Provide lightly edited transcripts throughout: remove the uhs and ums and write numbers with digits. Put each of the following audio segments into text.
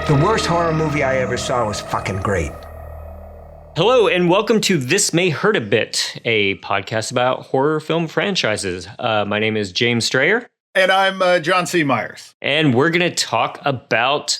The worst horror movie I ever saw was fucking great. Hello, and welcome to This May Hurt a Bit, a podcast about horror film franchises. My name is James Strayer. And I'm John C. Myers. And we're going to talk about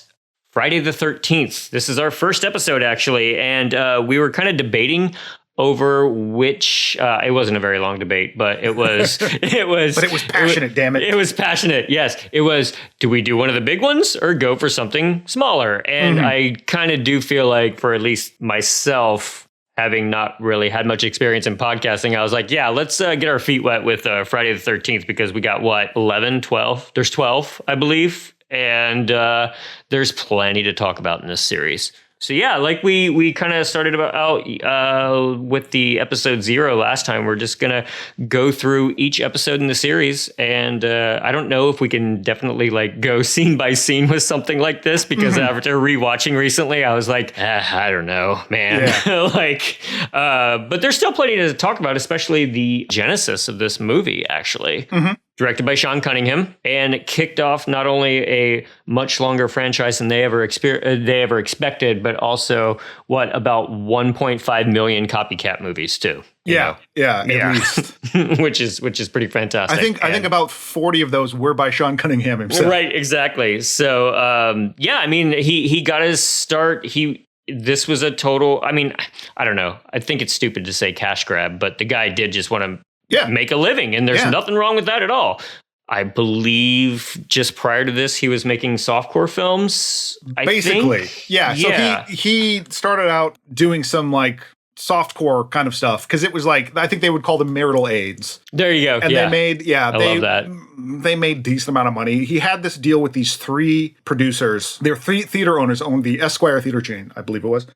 Friday the 13th. This is our first episode, actually, and we were kind of debating over which, it wasn't a very long debate, but it was, But it was passionate, damn it. It was passionate, yes. It was, do we do one of the big ones or go for something smaller? And I kind of do feel like, for at least myself, having not really had much experience in podcasting, I was like, yeah, let's get our feet wet with Friday the 13th, because we got, 11, 12? There's 12, I believe. And there's plenty to talk about in this series. So yeah, like we kind of started out with the episode 0 last time. We're just going to go through each episode in the series. And I don't know if we can definitely like go scene by scene with something like this, because after rewatching recently, I was like, I don't know, man. Yeah. But there's still plenty to talk about, especially the genesis of this movie, actually. Directed by Sean Cunningham, and it kicked off not only a much longer franchise than they ever expected, but also about 1.5 million copycat movies too. Yeah, at least. which is pretty fantastic. I think about 40 of those were by Sean Cunningham himself. Right, exactly. So I mean, he got his start. This was a total. I mean, I don't know. I think it's stupid to say cash grab, but the guy did just want to make a living, and there's nothing wrong with that at all. I believe just prior to this, he was making softcore films. Basically, yeah. So he started out doing some like softcore kind of stuff, because it was like, I think they would call them marital aids. There you go. And they made I love that. They made decent amount of money. He had this deal with these 3 producers. They're 3 theater owners, owned the Esquire theater chain, I believe it was.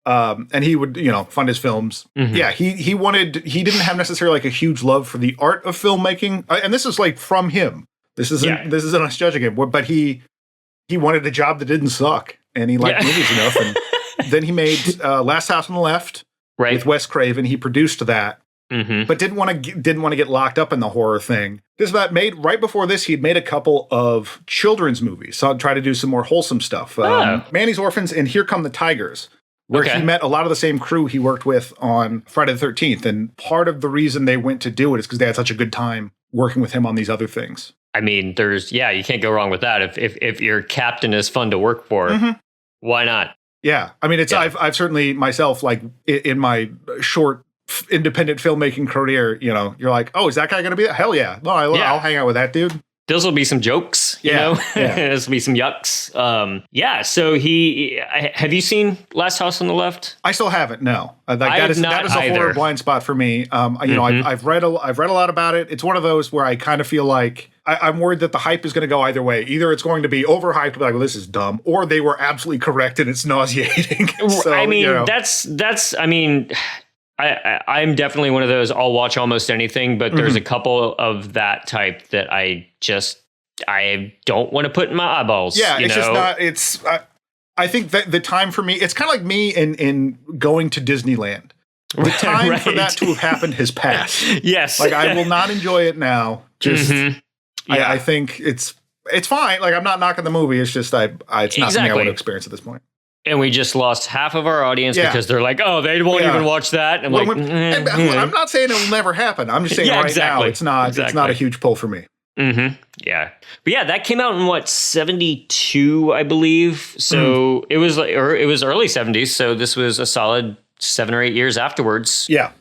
And he would, fund his films. Yeah, he didn't have necessarily like a huge love for the art of filmmaking. And this is like from him. This isn't us judging him. But he wanted a job that didn't suck. And he liked movies enough. And then he made Last House on the Left with Wes Craven. He produced that. But didn't want to get locked up in the horror thing. Right before this, he'd made a couple of children's movies. So I'd try to do some more wholesome stuff. Manny's Orphans and Here Come the Tigers, where he met a lot of the same crew he worked with on Friday the 13th. And part of the reason they went to do it is because they had such a good time working with him on these other things. I mean, you can't go wrong with that. If your captain is fun to work for, why not? Yeah. I mean, I've certainly myself, like in my short independent filmmaking career, you're like, oh, is that guy going to be that? Hell yeah. Well, I'll hang out with that dude. Those will be some jokes, you know? This will be some yucks. So have you seen Last House on the Left? I still haven't, no. That is a horror blind spot for me. I've read a lot about it. It's one of those where I kind of feel like I'm worried that the hype is going to go either way. Either it's going to be overhyped, like, well, this is dumb, or they were absolutely correct and it's nauseating. So, I mean, I'm definitely one of those, I'll watch almost anything, but there's a couple of that type that I don't want to put in my eyeballs. Yeah, just not, I think that the time for me, it's kind of like me in going to Disneyland. The time for that to have happened has passed. Yes. Like, I will not enjoy it now. Just, I think it's fine. Like, I'm not knocking the movie. It's just, it's not something I want to experience at this point. And we just lost half of our audience because they're like, oh, they won't even watch that. And I'm not saying it will never happen. I'm just saying now it's not a huge pull for me. Yeah. But yeah, that came out in 72, I believe. So it was early 70s. So this was a solid 7 or 8 years afterwards. Yeah.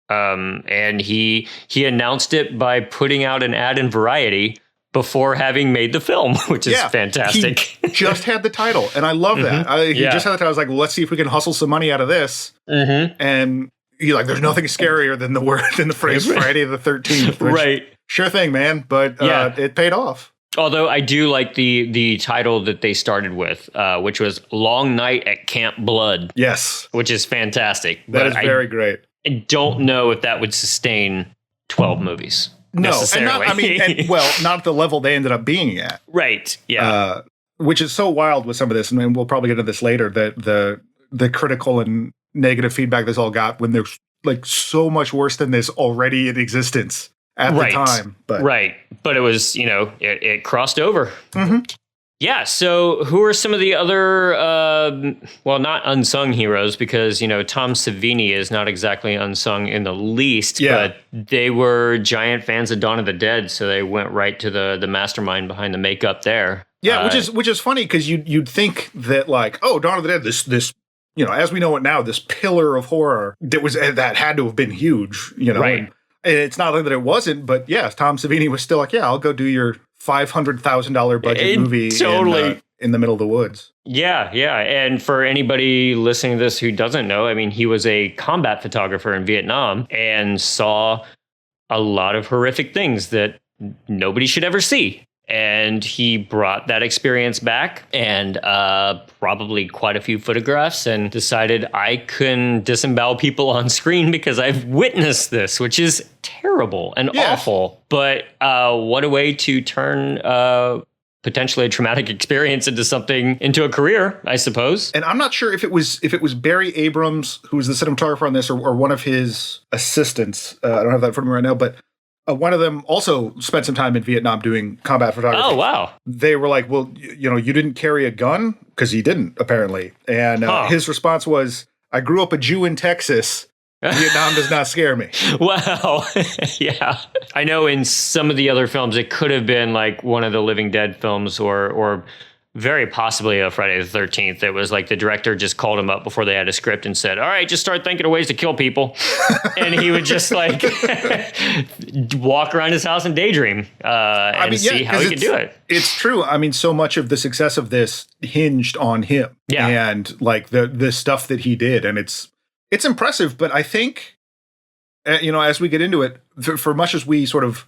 And he announced it by putting out an ad in Variety before having made the film, which is fantastic. He just had the title, and I love that. He just had the title. I was like, well, let's see if we can hustle some money out of this. And he's like, there's nothing scarier than the phrase Friday the 13th. Right. Sure thing, man. But it paid off. Although I do like the title that they started with, which was Long Night at Camp Blood. Yes. Which is fantastic. That is very great. I don't know if that would sustain 12 movies. No, and not at the level they ended up being at. Right. Yeah. Which is so wild with some of this, and we'll probably get into this later, that the critical and negative feedback this all got when there's like so much worse than this already in existence at the time. But it was, it crossed over. Yeah. So, who are some of the other, well, not unsung heroes, because, Tom Savini is not exactly unsung in the least, but they were giant fans of Dawn of the Dead. So they went right to the mastermind behind the makeup there. Yeah. Which is funny, because you'd think that, like, oh, Dawn of the Dead, this, as we know it now, this pillar of horror that had to have been huge, Right. And it's not like that it wasn't, but yeah, Tom Savini was still like, yeah, I'll go do your $500,000 budget movie totally in the middle of the woods. Yeah. And for anybody listening to this who doesn't know, I mean, he was a combat photographer in Vietnam and saw a lot of horrific things that nobody should ever see. And he brought that experience back and probably quite a few photographs and decided I can disembowel people on screen because I've witnessed this, which is terrible and awful. But what a way to turn potentially a traumatic experience into a career, I suppose. And I'm not sure if it was Barry Abrams, who was the cinematographer on this, or one of his assistants. I don't have that in front of me right now, but one of them also spent some time in Vietnam doing combat photography. Oh, wow. They were like, well, you didn't carry a gun? Because he didn't, apparently. And his response was, I grew up a Jew in Texas. Vietnam does not scare me. Wow. Yeah. I know in some of the other films, it could have been like one of the Living Dead films or very possibly a Friday the 13th. It was like the director just called him up before they had a script and said, all right, just start thinking of ways to kill people. And he would just like walk around his house and daydream see how he could do it. It's true. I mean, so much of the success of this hinged on him and like the stuff that he did. And it's impressive, but I think, as we get into it, for much as we sort of,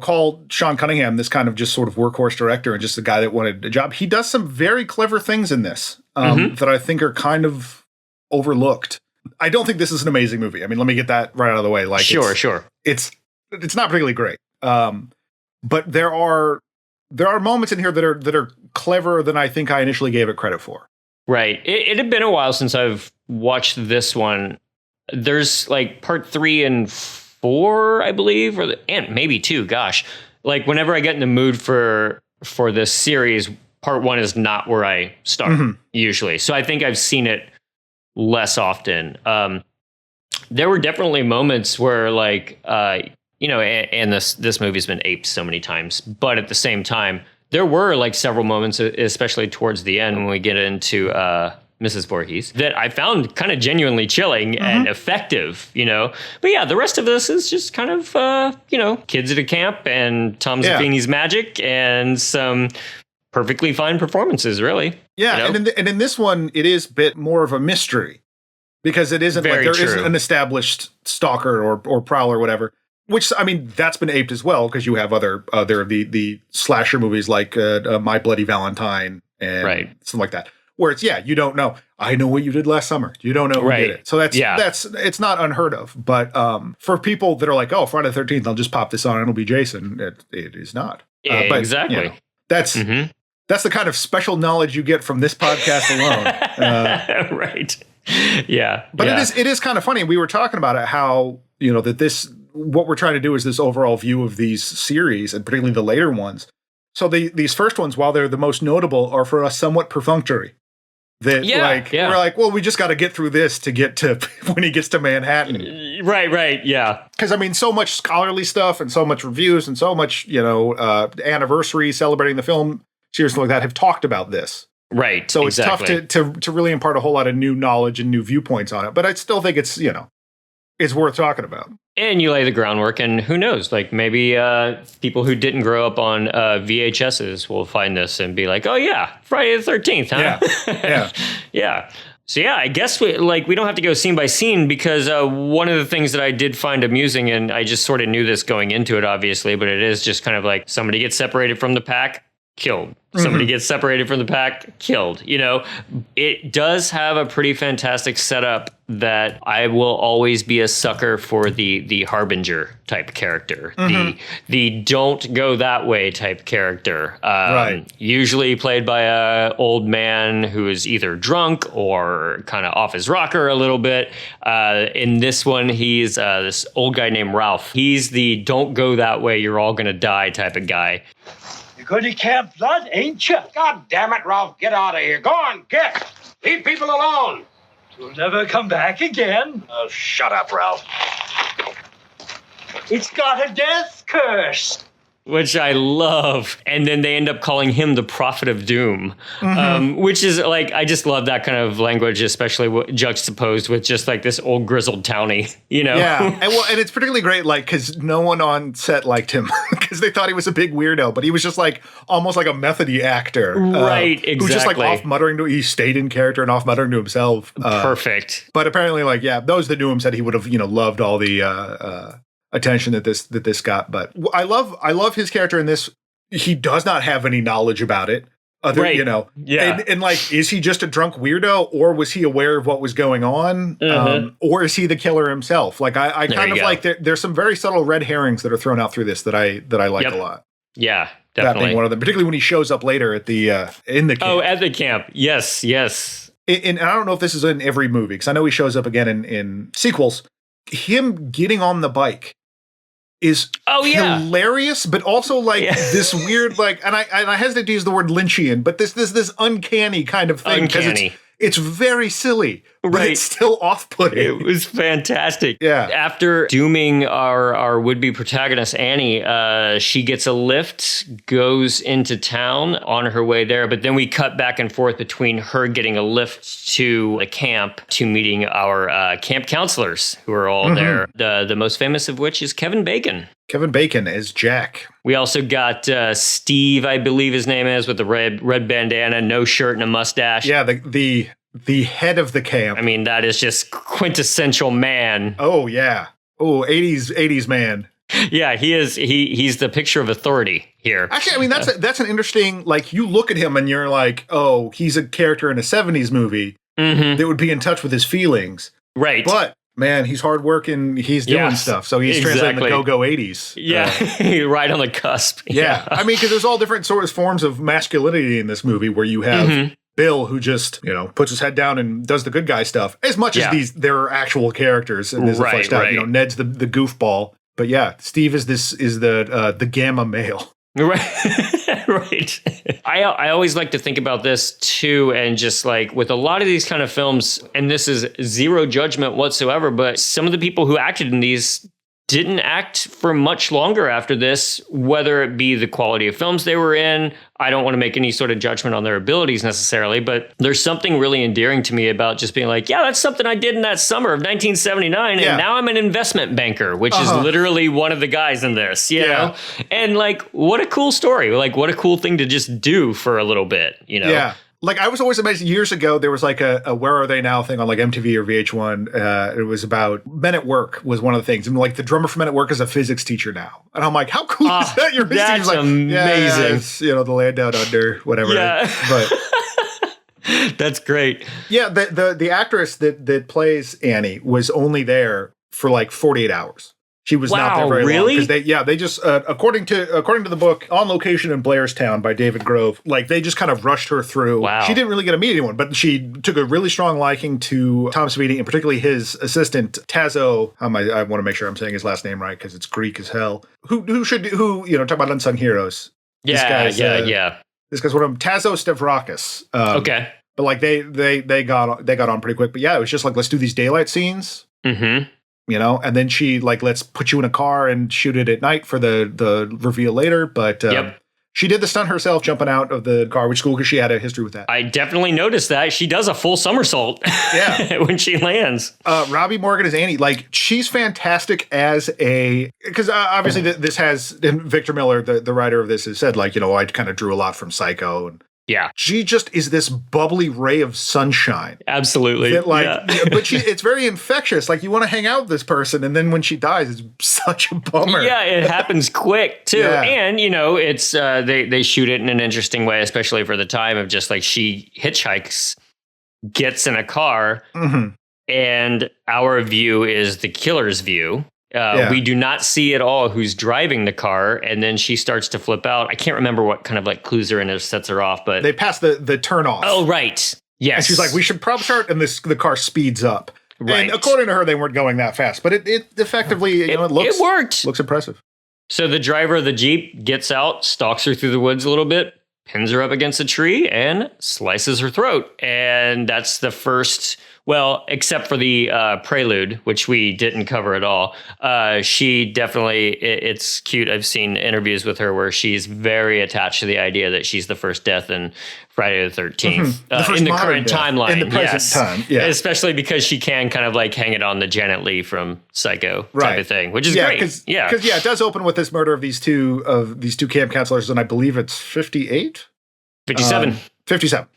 call Sean Cunningham this kind of just sort of workhorse director and just a guy that wanted a job, he does some very clever things in this that I think are kind of overlooked. I don't think this is an amazing movie. I mean, let me get that right out of the way. Like, sure. It's not particularly great. But there are moments in here that are cleverer than I think I initially gave it credit for. Right. It had been a while since I've watched this one. There's like part 3 and 4, I believe, and maybe 2. Gosh, like whenever I get in the mood for this series, part 1 is not where I start usually. So I think I've seen it less often. There were definitely moments where like, and this movie's been aped so many times, but at the same time, there were like several moments, especially towards the end when we get into Mrs. Voorhees, that I found kind of genuinely chilling and effective, But yeah, the rest of this is just kind of, kids at a camp and Tom Savini's magic and some perfectly fine performances, really. Yeah, and in this one, it is a bit more of a mystery because it isn't Very like there true. isn't an established stalker or prowler or whatever. Which, I mean, that's been aped as well because you have other the slasher movies like My Bloody Valentine and something like that. Where it's, you don't know. I know what you did last summer. You don't know who did it. So that's it's not unheard of. But for people that are like, oh, Friday the 13th, I'll just pop this on and it'll be Jason. It is not. But, exactly. That's the kind of special knowledge you get from this podcast alone. Right. Yeah. But it is kind of funny. We were talking about it, how, that what we're trying to do is this overall view of these series and particularly the later ones. So these first ones, while they're the most notable, are for us somewhat perfunctory. That we're like, well, we just got to get through this to get to when he gets to Manhattan. Right. Yeah. Because I mean, so much scholarly stuff and so much reviews and so much, anniversary celebrating the film series like that have talked about this. Right. So it's tough to really impart a whole lot of new knowledge and new viewpoints on it. But I still think it's worth talking about. And you lay the groundwork, and who knows, like maybe people who didn't grow up on VHSs will find this and be like, oh yeah, Friday the 13th, huh? Yeah. Yeah. So yeah, I guess we don't have to go scene by scene because one of the things that I did find amusing, and I just sort of knew this going into it, obviously, but it is just kind of like somebody gets separated from the pack, killed. Somebody gets separated from the pack, killed. It does have a pretty fantastic setup that I will always be a sucker for the harbinger type character, the don't go that way type character. Usually played by a old man who is either drunk or kind of off his rocker a little bit. In this one, he's this old guy named Ralph. He's the don't go that way, you're all gonna die type of guy. You're going to Camp Blood, ain't you? God damn it, Ralph. Get out of here. Go on, get. Leave people alone. You'll never come back again. Oh, shut up, Ralph. It's got a death curse. Which I love. And then they end up calling him the Prophet of Doom, which is like, I just love that kind of language, especially juxtaposed with just like this old grizzled townie, you know? Yeah. And it's particularly great, like, because no one on set liked him because they thought he was a big weirdo, but he was just like almost like a methody actor. Right, exactly. Who's just like off muttering he stayed in character and off muttering to himself. Perfect. But apparently, like, yeah, those that knew him said he would have, loved all the attention that this got. But I love his character in this. He does not have any knowledge about it. Right. Yeah. And like, is he just a drunk weirdo, or was he aware of what was going on? Or is he the killer himself? Like, I kind of like there's some very subtle red herrings that are thrown out through this that I like a lot. Yeah, That definitely. being one of them, particularly when he shows up later at the in the camp. Oh, at the camp. Yes. And I don't know if this is in every movie, because I know he shows up again in sequels. Him getting on the bike is hilarious, but also like this weird, like, and I hesitate to use the word Lynchian, but this uncanny kind of thing, because it's very silly, but it's still off-putting. It was fantastic. Yeah. After dooming our would-be protagonist, Annie, she gets a lift, goes into town on her way there, but then we cut back and forth between her getting a lift to the camp to meeting our camp counselors, who are all there. The most famous of which is Kevin Bacon. Kevin Bacon is Jack. We also got Steve, I believe his name is, with the red bandana, no shirt, and a mustache. Yeah, the head of the camp. I mean, that is just quintessential man. Oh, yeah. Oh, 80s man. Yeah, he is. He's the picture of authority here. Actually, I mean, that's an interesting, like, you look at him and you're like, oh, he's a character in a 70s movie that would be in touch with his feelings. Right. But man, he's hardworking. He's doing stuff. So he's translating the go-go 80s. Yeah, right on the cusp. Yeah. I mean, because there's all different forms of masculinity in this movie, where you have Bill, who just, puts his head down and does the good guy stuff, as much as there are actual characters. And there's fleshed out. Ned's the goofball. But yeah, Steve is the gamma male. Right. Right. I always like to think about this too, and just like with a lot of these kind of films, and this is zero judgment whatsoever, but some of the people who acted in these didn't act for much longer after this, whether it be the quality of films they were in. I don't want to make any sort of judgment on their abilities necessarily, but there's something really endearing to me about just being like, yeah, that's something I did in that summer of 1979. And now I'm an investment banker, which is literally one of the guys in this, you know? And like, what a cool story. Like, what a cool thing to just do for a little bit, you know? Yeah. Like, I was always amazed. Years ago, there was like a Where Are They Now thing on like MTV or VH1. It was about Men at Work was one of the things. And like the drummer for Men at Work is a physics teacher now. And I'm like, how cool is that? You're that's like, amazing. It's, the land down under, whatever. Yeah. But that's great. Yeah, the actress that plays Annie was only there for like 48 hours. She was not there very long. Because they just according to the book On Location in Blairstown by David Grove, like they just kind of rushed her through. Wow. She didn't really get to meet anyone, but she took a really strong liking to Tom Savini, and particularly his assistant Tazo. I want to make sure I'm saying his last name right because it's Greek as hell. Who talk about unsung heroes. Yeah, this guy's one of them, Tazo Stavrakis. Okay. But like they got on pretty quick. But yeah, it was just like, let's do these daylight scenes. Mm-hmm. And then she like, let's put you in a car and shoot it at night for the reveal later. But she did the stunt herself, jumping out of the car, which is cool because she had a history with that. I definitely noticed that. She does a full somersault when she lands. Robbie Morgan as Annie. Like, she's fantastic as because obviously this has, and Victor Miller, the writer of this, has said like, I kind of drew a lot from Psycho, and she just is this bubbly ray of sunshine. Absolutely. That, like, but it's very infectious. Like, you want to hang out with this person, and then when she dies, it's such a bummer. Yeah, it happens quick too. Yeah. And it's they shoot it in an interesting way, especially for the time of just like she hitchhikes, gets in a car, and our view is the killer's view. We do not see at all who's driving the car, and then she starts to flip out. I can't remember what kind of like clues are in it, sets her off, but they pass the turn off. Oh, right. Yes. And she's like, we should probably start, and the car speeds up. Right. And according to her, they weren't going that fast, but it effectively, it worked. Looks impressive. So the driver of the Jeep gets out, stalks her through the woods a little bit, pins her up against a tree, and slices her throat. And that's the first, well, except for the prelude, which we didn't cover at all. She definitely, it's cute. I've seen interviews with her where she's very attached to the idea that she's the first death in Friday the 13th. In the current timeline. In the present time, yeah. Especially because she can kind of like hang it on the Janet Leigh from Psycho type of thing, which is great. Because it does open with this murder of these two camp counselors, and I believe it's 58? 57. 57.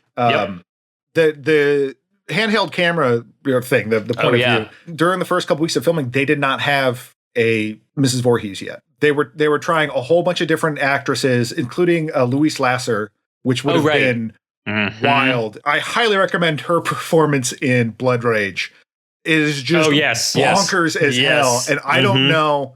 The handheld camera thing, the point of view. During the first couple weeks of filming, they did not have a Mrs. Voorhees yet. They were trying a whole bunch of different actresses, including Louise Lasser, which would have been wild. I highly recommend her performance in Blood Rage. It is just bonkers as hell. And I don't know,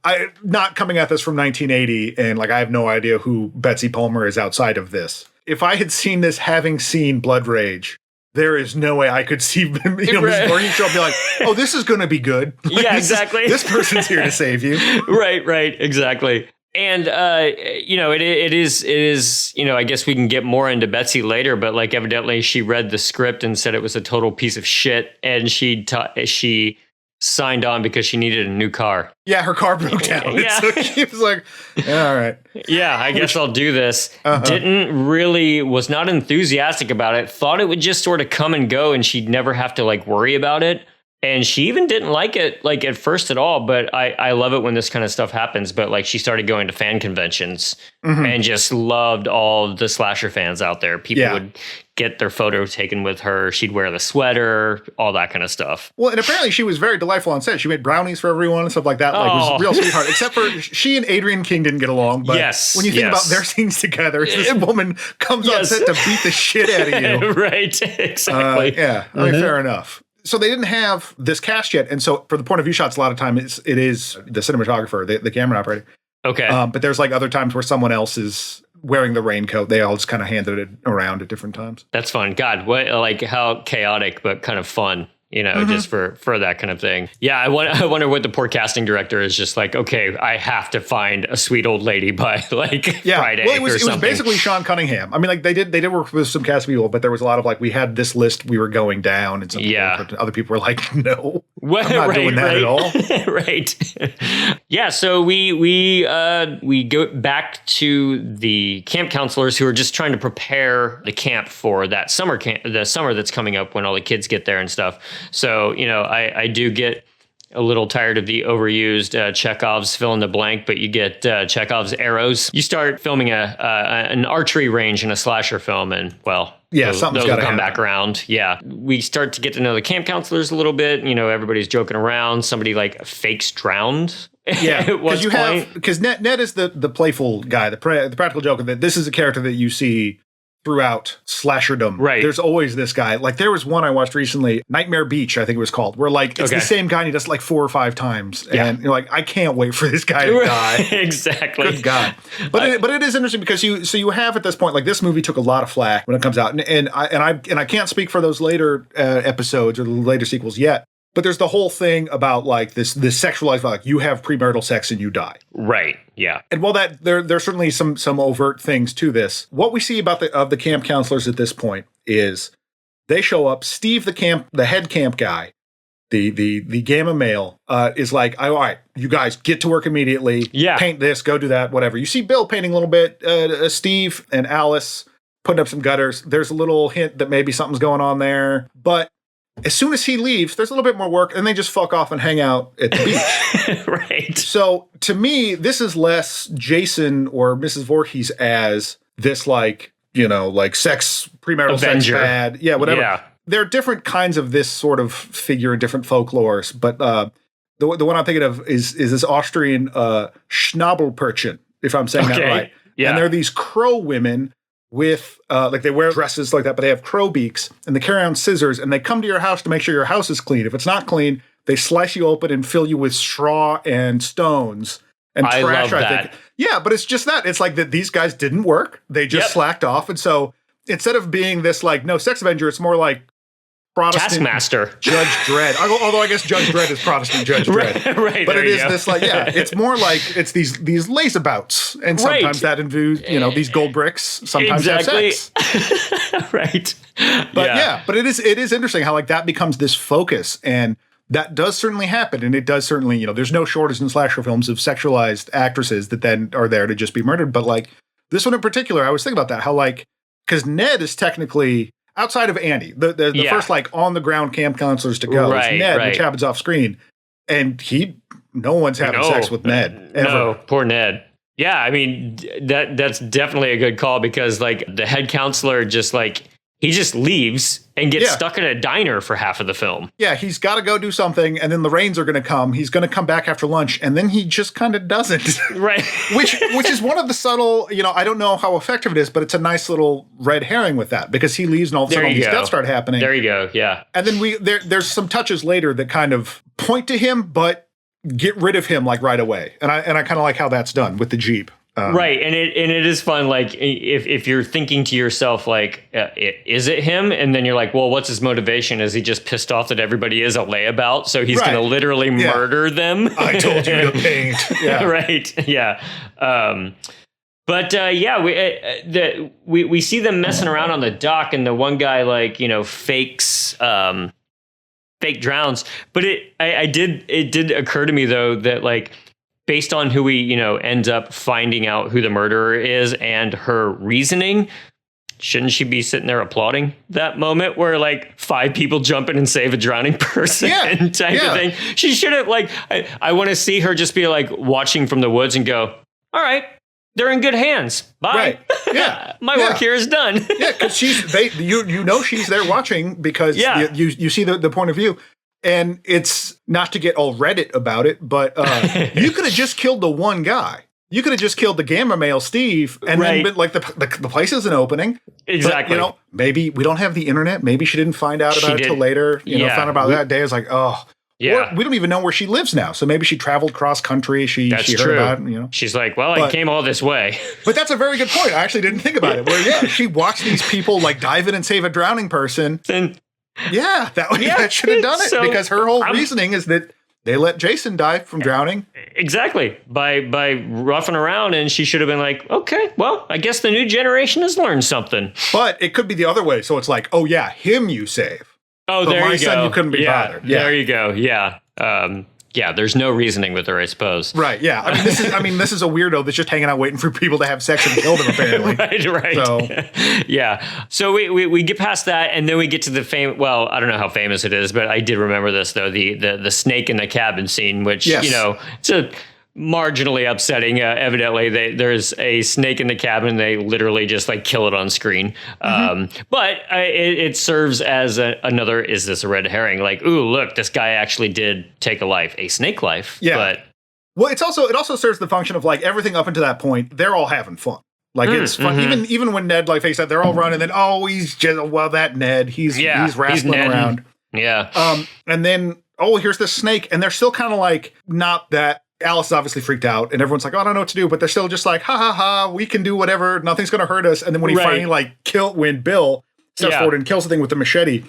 I not coming at this from 1980, and like I have no idea who Betsy Palmer is outside of this. If I had seen this having seen Blood Rage, there is no way I could see Mrs. Voorhees show up and be like, oh, this is going to be good. Like, exactly. This person's here to save you. Right, exactly. And, it is, I guess we can get more into Betsy later, but like evidently she read the script and said it was a total piece of shit. And she signed on because she needed a new car. Yeah, her car broke down. Yeah. So she was like, all right. Yeah, I guess I'll do this. Was not enthusiastic about it. Thought it would just sort of come and go and she'd never have to like worry about it. And she even didn't like it like at first at all, but I love it when this kind of stuff happens. But like she started going to fan conventions and just loved all the slasher fans out there. People would get their photo taken with her. She'd wear the sweater, all that kind of stuff. Well, and apparently she was very delightful on set. She made brownies for everyone and stuff like that. Like, was a real sweetheart. Except for she and Adrian King didn't get along. But when you think about their scenes together, this woman comes on set to beat the shit out of you. Right, exactly. I mean, fair enough. So they didn't have this cast yet, and so for the point of view shots, a lot of time it is the cinematographer, the camera operator. Okay. But there's like other times where someone else is wearing the raincoat. They all just kind of handed it around at different times. That's fun. God, what like how chaotic, but kind of fun. Just for that kind of thing. Yeah, I wonder what the poor casting director is just like, okay, I have to find a sweet old lady by like Friday. Well, it was basically Sean Cunningham. I mean, like they did work with some cast people, but there was a lot of like, we had this list we were going down, and some other people were like, no, I'm not doing that at all. Right. Yeah, so we go back to the camp counselors who are just trying to prepare the camp for that summer camp, the summer that's coming up when all the kids get there and stuff. So, I do get a little tired of the overused Chekhov's fill in the blank, but you get Chekhov's arrows. You start filming an archery range in a slasher film, and those will come back around. Yeah, we start to get to know the camp counselors a little bit. Everybody's joking around. Somebody like fakes drowned. Yeah, because Ned is the playful guy, the practical joker. That this is a character that you see throughout slasherdom. Right. There's always this guy. Like there was one I watched recently, Nightmare Beach, I think it was called, where like it's the same guy and he does it like 4 or 5 times. And you're like, I can't wait for this guy to die. Exactly. Good God. But it is interesting because you have at this point, like this movie took a lot of flack when it comes out. And I can't speak for those later episodes or the later sequels yet. But there's the whole thing about like this sexualized, like you have premarital sex and you die. Right. Yeah. And while that there's certainly some overt things to this, what we see about the camp counselors at this point is they show up. Steve, the head camp guy, the gamma male, is like, all right, you guys get to work immediately. Yeah. Paint this, go do that, whatever. You see Bill painting a little bit. Steve and Alice putting up some gutters. There's a little hint that maybe something's going on there, but as soon as he leaves, there's a little bit more work, and they just fuck off and hang out at the beach. Right. So, to me, this is less Jason or Mrs. Voorhees as this, like, sex, premarital Avenger. sex bad. Yeah, whatever. Yeah. There are different kinds of this sort of figure in different folklores, but the one I'm thinking of is this Austrian Schnabelpärchen, if I'm saying that right. Yeah. And they're these crow women with they wear dresses like that, but they have crow beaks and they carry on scissors and they come to your house to make sure your house is clean. If it's not clean, they slice you open and fill you with straw and stones and trash. I think. Yeah, but it's just that. It's like that these guys didn't work. They just slacked off. And so instead of being this like no sex avenger, it's more like Protestant Taskmaster. Judge Dredd. Although I guess Judge Dredd is Protestant Judge Dredd. Right. But it is this like, it's more like it's these laceabouts. And sometimes that involves, these gold bricks. Sometimes have sex. Right. But but it is interesting how like that becomes this focus, and that does certainly happen. And it does certainly, there's no shortage in slasher films of sexualized actresses that then are there to just be murdered. But like this one in particular, I was thinking about that, how like, because Ned is technically, outside of Andy, the first like on the ground camp counselors to go is Ned, which happens off screen, and no one's having sex with Ned ever. No, poor Ned. Yeah, I mean that's definitely a good call, because like the head counselor just like he just leaves and gets stuck in a diner for half of the film. Yeah, he's got to go do something, and then the rains are going to come. He's going to come back after lunch, and then he just kind of doesn't. Right. which is one of the subtle, I don't know how effective it is, but it's a nice little red herring with that, because he leaves and all of a sudden all these deaths start happening. There you go, yeah. And then there's some touches later that kind of point to him, but get rid of him like right away. And I kind of like how that's done with the Jeep. Right, and it is fun. Like if you're thinking to yourself, like, is it him? And then you're like, well, what's his motivation? Is he just pissed off that everybody is a layabout, so he's going to literally murder them? I told you to paint. Yeah. Right. Yeah. We see them messing around on the dock, and the one guy like fakes fake drowns. But it did occur to me though that like, based on who we, ends up finding out who the murderer is and her reasoning, shouldn't she be sitting there applauding that moment where like 5 people jump in and save a drowning person type of thing? She should have like, I want to see her just be like watching from the woods and go, all right, they're in good hands. Bye. Right. Yeah. My work here is done. Yeah, because she's there watching, because you see the point of view. And it's not to get all Reddit about it, but you could have just killed the one guy. You could have just killed the gamma male Steve, and then been like the place isn't opening. Exactly. But, maybe we don't have the internet. Maybe she didn't find out about it till later. Found out about that day. It's like, or we don't even know where she lives now. So maybe she traveled cross country. She heard about it, She's like, well, I came all this way. But that's a very good point. I actually didn't think about it. Where she watched these people like dive in and save a drowning person. That should have done it, because her whole reasoning is that they let Jason die from drowning. Exactly. By roughing around, and she should have been like, okay, well, I guess the new generation has learned something. But it could be the other way. So it's like, him you save. Oh, but there you go. My son, you couldn't be bothered. Yeah. There you go. Yeah. There's no reasoning with her, I suppose. Right, yeah. This is a weirdo that's just hanging out waiting for people to have sex and kill them, apparently. right. So. Yeah. So we get past that, and then we get to the well, I don't know how famous it is, but I did remember this, though, the snake in the cabin scene, which, it's a marginally upsetting. Evidently, there's a snake in the cabin. They literally just like kill it on screen. But it serves as another, is this a red herring? Like, ooh, look, this guy actually did take a snake life. Yeah. But well, it also serves the function of like everything up until that point, they're all having fun. Like it's fun. Even when Ned like fakes that, they're all running. Then he's just that Ned. He's wrestling around. Yeah. And then here's this snake, and they're still kind of like not that. Alice is obviously freaked out, and everyone's like, I don't know what to do, but they're still just like, ha ha ha, we can do whatever, nothing's gonna hurt us. And then when he finally when Bill steps forward and kills the thing with the machete,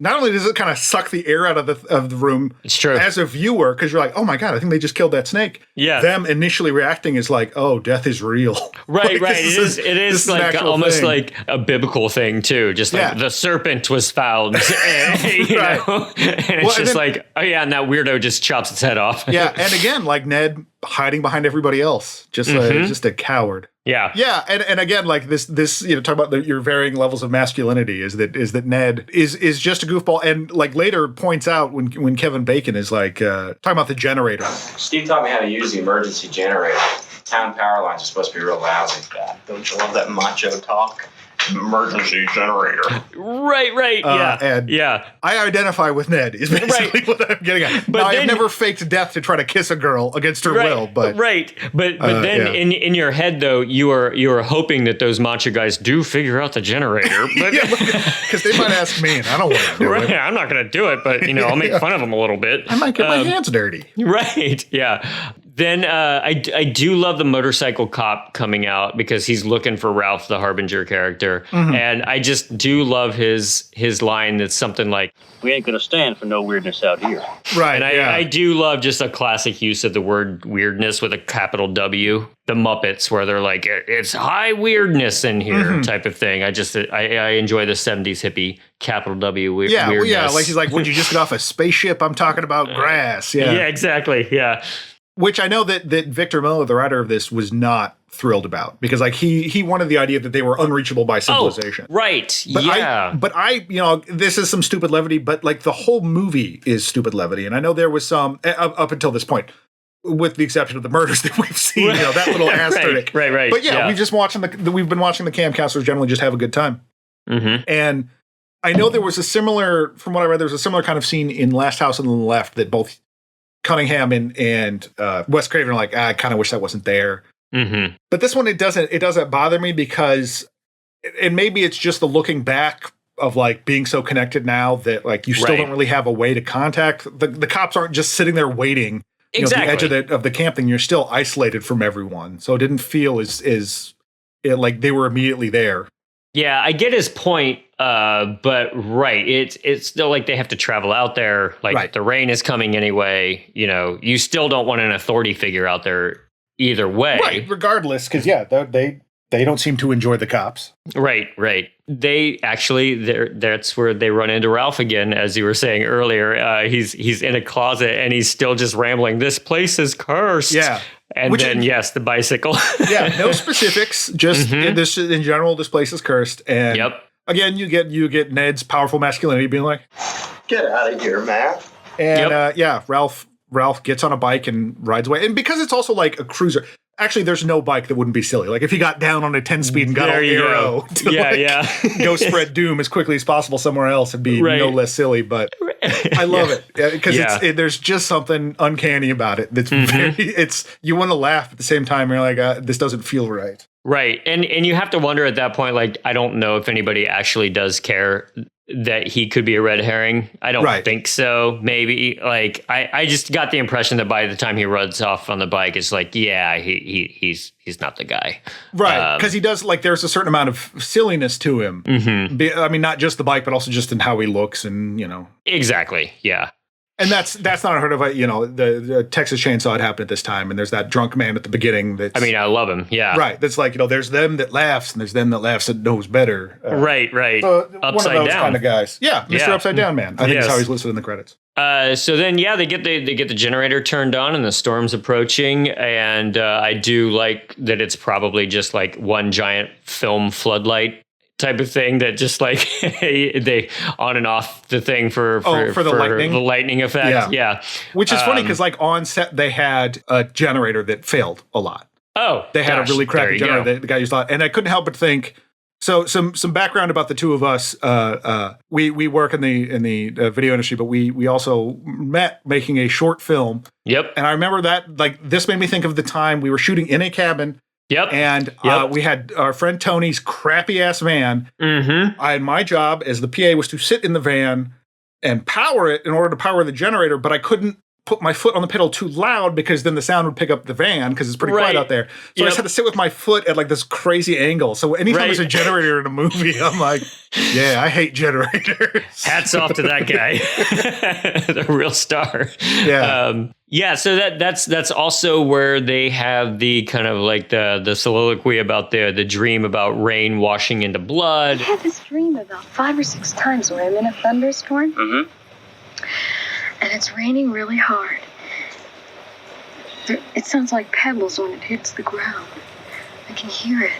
not only does it kind of suck the air out of the room, it's true, as a viewer, because you're like, oh my god, I think they just killed that snake. Yeah. Them initially reacting is like, oh, death is real. Right, right. It is like almost like a biblical thing too. Just like the serpent was found, and, you know, and it's just like, oh yeah, and that weirdo just chops its head off. Yeah, and again, like Ned hiding behind everybody else, just a coward. Yeah. Yeah. And again, like this, you know, talk about your varying levels of masculinity is that Ned is just a goofball, and like later points out when Kevin Bacon is like talking about the generator. Steve taught me how to use the emergency generator. Town power lines are supposed to be real lousy. Don't you love that macho talk? Emergency generator. Right. Yeah. I identify with Ned is basically what I'm getting at. But I've never faked death to try to kiss a girl against her will, but But then in your head though, you are hoping that those macho guys do figure out the generator. But because they might ask me, and I don't want to do it. I'm not going to do it, but you know, I'll make fun of them a little bit. I might get my hands dirty. Right. Yeah. Then I do love the motorcycle cop coming out because he's looking for Ralph, the Harbinger character. And I just do love his line that's something like, We ain't gonna stand for no weirdness out here. Right. and I do love just a classic use of the word weirdness with a capital W. The Muppets, where they're like, it's high weirdness in here type of thing. I enjoy the 70s hippie capital W yeah, weirdness. well, yeah. Like he's like, would you just get off a spaceship? I'm talking about grass. Yeah. Yeah, exactly. Yeah. Which I know that Victor Miller, the writer of this, was not thrilled about because like he wanted the idea that they were unreachable by civilization. Right. But yeah. I, this is some stupid levity, but like the whole movie is stupid levity. And I know there was some up until this point, with the exception of the murders that we've seen, that little asterisk. Right. But yeah, we've been watching the cam counselors generally just have a good time. And I know there was a similar, from what I read, there was a similar kind of scene in Last House on the Left that both Cunningham and Wes Craven are like, I kind of wish that wasn't there. But this one, it doesn't bother me because, and maybe it's just the looking back of like being so connected now that like you still don't really have a way to contact the cops aren't just sitting there waiting at the edge of the camp thing. You're still isolated from everyone, so it didn't feel as like they were immediately there. Yeah, I get his point, but right, it's still like they have to travel out there. Like the rain is coming anyway. You still don't want an authority figure out there either way. Right, regardless, because they don't seem to enjoy the cops. Right. They actually, that's where they run into Ralph again, as you were saying earlier. He's in a closet and he's still just rambling. This place is cursed. Yeah. And yes, the bicycle. Yeah, no specifics. Just in general, this place is cursed. And again, you get Ned's powerful masculinity being like, Get out of here, man. And Ralph gets on a bike and rides away. And because it's also like a cruiser, actually, there's no bike that wouldn't be silly. Like if he got down on a 10-speed and got an arrow to go spread doom as quickly as possible somewhere else, it'd be no less silly. But I love it because there's just something uncanny about it. That's very. You want to laugh at the same time. You're like, this doesn't feel right. Right, and you have to wonder at that point. Like, I don't know if anybody actually does care that he could be a red herring. I don't think so. Maybe like I just got the impression that by the time he runs off on the bike, it's like, he's not the guy. Right. Because he does like, there's a certain amount of silliness to him. I mean, not just the bike, but also just in how he looks and, Exactly. Yeah. And that's not unheard of. The Texas Chainsaw had happened at this time, and there's that drunk man at the beginning. I love him. Yeah, right. That's like there's them that laughs, and there's them that laughs that knows better. Right. So Upside one of those down kind of guys. Yeah, Mr. Upside Down Man. I think that's how he's listed in the credits. So then, they get the generator turned on, and the storm's approaching. And I do like that it's probably just like one giant film floodlight type of thing that just like they on and off the thing for the lightning effect. Yeah. Which is funny because like on set they had a generator that failed a lot. Oh, they had a really crappy generator that the guy used a lot. And I couldn't help but think, so some background about the two of us. We work in the video industry, but we also met making a short film. Yep. And I remember that like this made me think of the time we were shooting in a cabin. Yep. And we had our friend Tony's crappy ass van. My job as the PA was to sit in the van and power it in order to power the generator, but I couldn't put my foot on the pedal too loud because then the sound would pick up the van because it's pretty quiet out there. So I just had to sit with my foot at like this crazy angle. So anytime there's a generator in a movie, I'm like, I hate generators. Hats off to that guy. The real star. Yeah. So that's also where they have the kind of like the soliloquy about the dream about rain washing into blood. I had this dream about 5 or 6 times where I'm in a thunderstorm. And it's raining really hard. It sounds like pebbles when it hits the ground. I can hear it.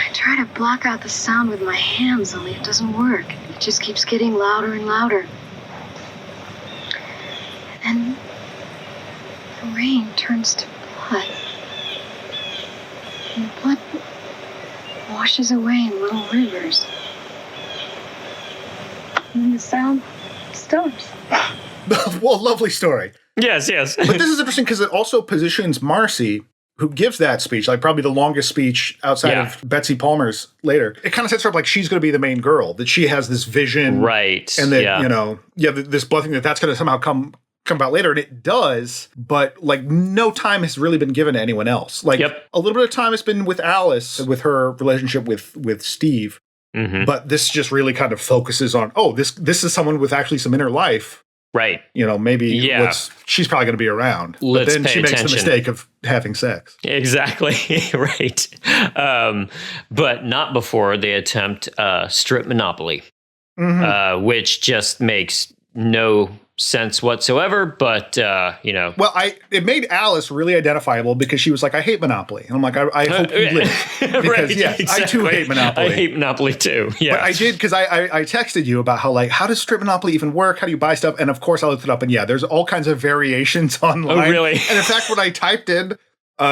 I try to block out the sound with my hands, only it doesn't work. It just keeps getting louder and louder. And the rain turns to blood. And the blood washes away in little rivers. And then the sound stops. Well, lovely story. Yes. But this is interesting because it also positions Marcy, who gives that speech, like probably the longest speech outside of Betsy Palmer's later. It kind of sets her up like she's going to be the main girl, that she has this vision. Right. And that, this blood thing, that's going to somehow come come about later, and it does, but like no time has really been given to anyone else. Like a little bit of time has been with Alice, with her relationship with Steve. But this just really kind of focuses on, this is someone with actually some inner life. Right. You know, maybe she's probably going to be around. But then she makes the mistake of having sex. Exactly. Right. But not before they attempt strip monopoly, which just makes no sense whatsoever, but well, it made Alice really identifiable because she was like, I hate Monopoly, and I'm like, I hope you live, because right, exactly. I too hate Monopoly. I hate Monopoly too. Yeah, but I did, because I texted you about how does strip Monopoly even work? How do you buy stuff? And of course I looked it up, and there's all kinds of variations online. Oh, really? And in fact, when I typed in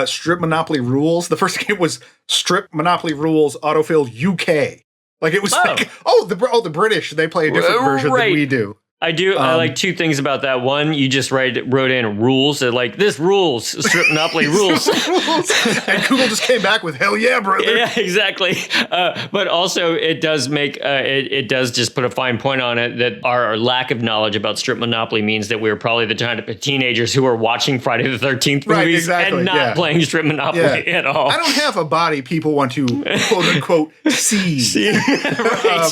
strip Monopoly rules, the first thing was strip Monopoly rules autofill UK. Like it was the British, they play a different version than we do. I do. I like two things about that. One, you just wrote in rules. They're like, this rules. Strip Monopoly rules. And Google just came back with, hell yeah, brother. Yeah, exactly. But also, it does make, it does just put a fine point on it that our lack of knowledge about Strip Monopoly means that we were probably the kind of teenagers who were watching Friday the 13th movies and not playing Strip Monopoly at all. I don't have a body people want to, quote unquote, see. Right.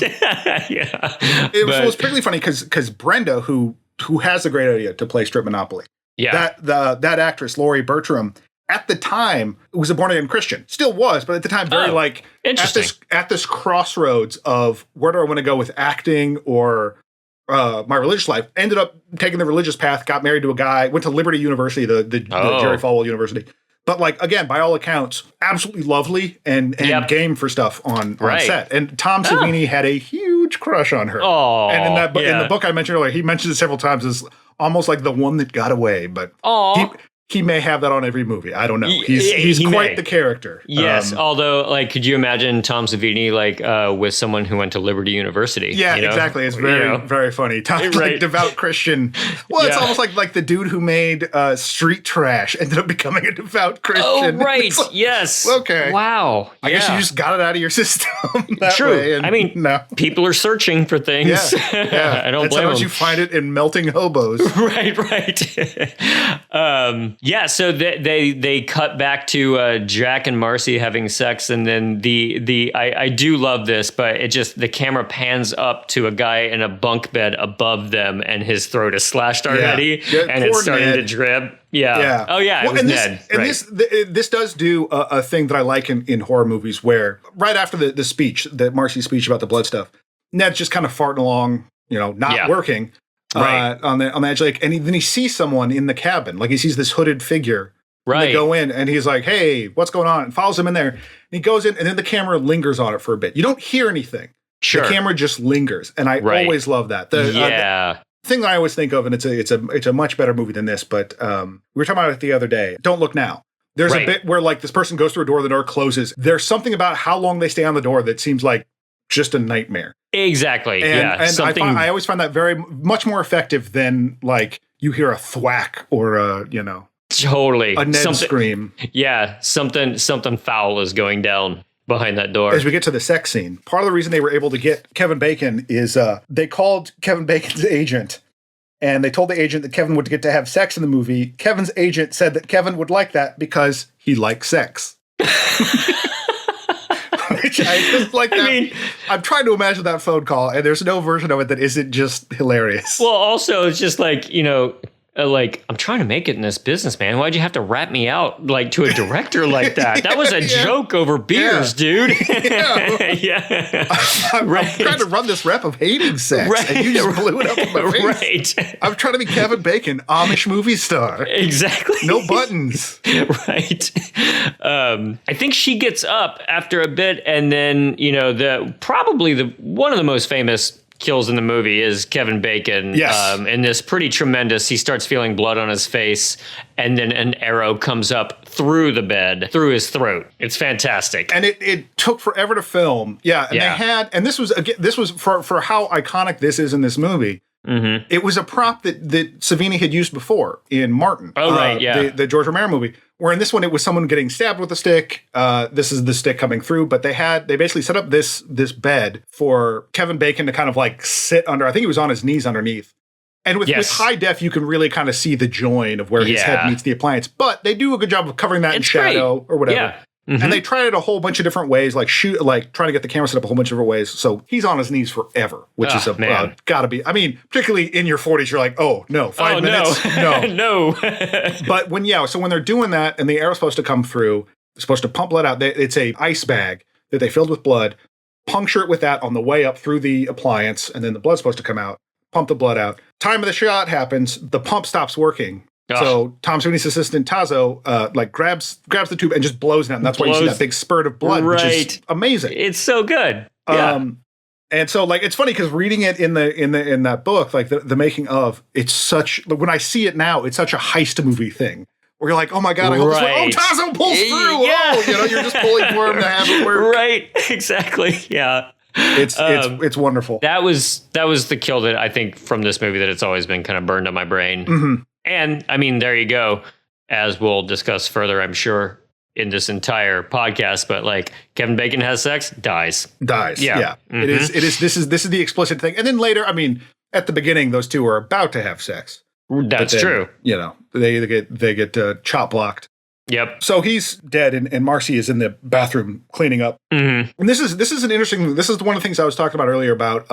It was particularly funny because Brenda, who has a great idea to play strip Monopoly. Yeah. That actress, Laurie Bertram, at the time was a born-again Christian. Still was, but at the time very at this crossroads of where do I want to go with acting or my religious life. Ended up taking the religious path, got married to a guy, went to Liberty University, the Jerry Falwell University. But like, again, by all accounts, absolutely lovely and game for stuff on set. And Tom Savini had a huge crush on her. Oh, and in the book I mentioned earlier, he mentions it several times as almost like the one that got away. But he may have that on every movie. I don't know. He's quite the character. Yes. Although, like, could you imagine Tom Savini with someone who went to Liberty University? Yeah, exactly. It's very, very funny. Tom, like devout Christian. Well, it's almost like the dude who made Street Trash ended up becoming a devout Christian. Oh, right. Like, yes. Okay. Wow. I guess you just got it out of your system. True. Way, and I mean, people are searching for things. Yeah. I don't blame them. Sometimes you find it in melting hobos. Right. So they cut back to Jack and Marcy having sex, and then I do love this, but the camera pans up to a guy in a bunk bed above them, and his throat is slashed already, and it's starting to drip. Yeah. Oh yeah. Well, it was Ned. This does do a thing that I like in horror movies, where right after the speech, the Marcy speech about the blood stuff, Ned's just kind of farting along, not working. On the edge, like, and then he sees someone in the cabin, like he sees this hooded figure. Right. They go in, and he's like, "Hey, what's going on?" And follows him in there. And he goes in, and then the camera lingers on it for a bit. You don't hear anything. Sure. The camera just lingers, and I always love that. The thing that I always think of, and it's a much better movie than this, but we were talking about it the other day. Don't Look Now. There's a bit where like this person goes through a door, the door closes. There's something about how long they stay on the door that seems like just a nightmare. Exactly. And I always find that very much more effective than like you hear a thwack or a totally a Ned scream. Yeah, something foul is going down behind that door. As we get to the sex scene, part of the reason they were able to get Kevin Bacon is they called Kevin Bacon's agent, and they told the agent that Kevin would get to have sex in the movie. Kevin's agent said that Kevin would like that because he likes sex. Which I just like that. I mean, I'm trying to imagine that phone call, and there's no version of it that isn't just hilarious. Well, also, it's just like, like, I'm trying to make it in this business, man. Why'd you have to rat me out like to a director like that? That was a joke over beers, dude. I'm trying to run this rep of hating sex, and you just blew it up in my face. Right. I'm trying to be Kevin Bacon, Amish movie star. Exactly. No buttons. Right. I think she gets up after a bit, and then probably one of the most famous kills in the movie is Kevin Bacon. Yes. And this pretty tremendous, he starts feeling blood on his face, and then an arrow comes up through the bed, through his throat. It's fantastic. And it took forever to film. Yeah. And they had, and this was for how iconic this is in this movie. Mm-hmm. It was a prop that Savini had used before in Martin. Oh, right, yeah. The George Romero movie. Where in this one, it was someone getting stabbed with a stick. This is the stick coming through. But they basically set up this bed for Kevin Bacon to kind of like sit under. I think he was on his knees underneath. And with high def, you can really kind of see the join of where his head meets the appliance. But they do a good job of covering that in shadow or whatever. Yeah. Mm-hmm. And they tried it a whole bunch of different ways, like trying to get the camera set up a whole bunch of different ways. So he's on his knees forever, which is gotta be. I mean, particularly in your 40s, you're like, oh no, 5 minutes, no, no. But when they're doing that, and the arrow's supposed to come through, they're supposed to pump blood out. It's a ice bag that they filled with blood, puncture it with that on the way up through the appliance, and then the blood's supposed to come out. Pump the blood out. Time of the shot happens. The pump stops working. So Tom Savini's assistant Tazo grabs the tube and just blows it out. And that's why you see that big spurt of blood, which is amazing. It's so good. Yeah. And so it's funny because reading it in that book, like the making of, it's such, when I see it now, it's such a heist movie thing. Where you're like, oh my God, I hope this works. Oh, Tazo pulls through. Yeah. Oh, you're just pulling for him to have it work. Right. Exactly. Yeah. It's wonderful. That was the kill that I think from this movie that it's always been kind of burned on my brain. Mm-hmm. And I mean, there you go. As we'll discuss further, I'm sure, in this entire podcast. But like, Kevin Bacon has sex, dies. Yeah. Mm-hmm. It is. This is the explicit thing. And then later, I mean, at the beginning, those two are about to have sex. That's true. You know, they get chop blocked. Yep. So he's dead, and Marcy is in the bathroom cleaning up. Mm-hmm. And this is an interesting. This is one of the things I was talking about earlier about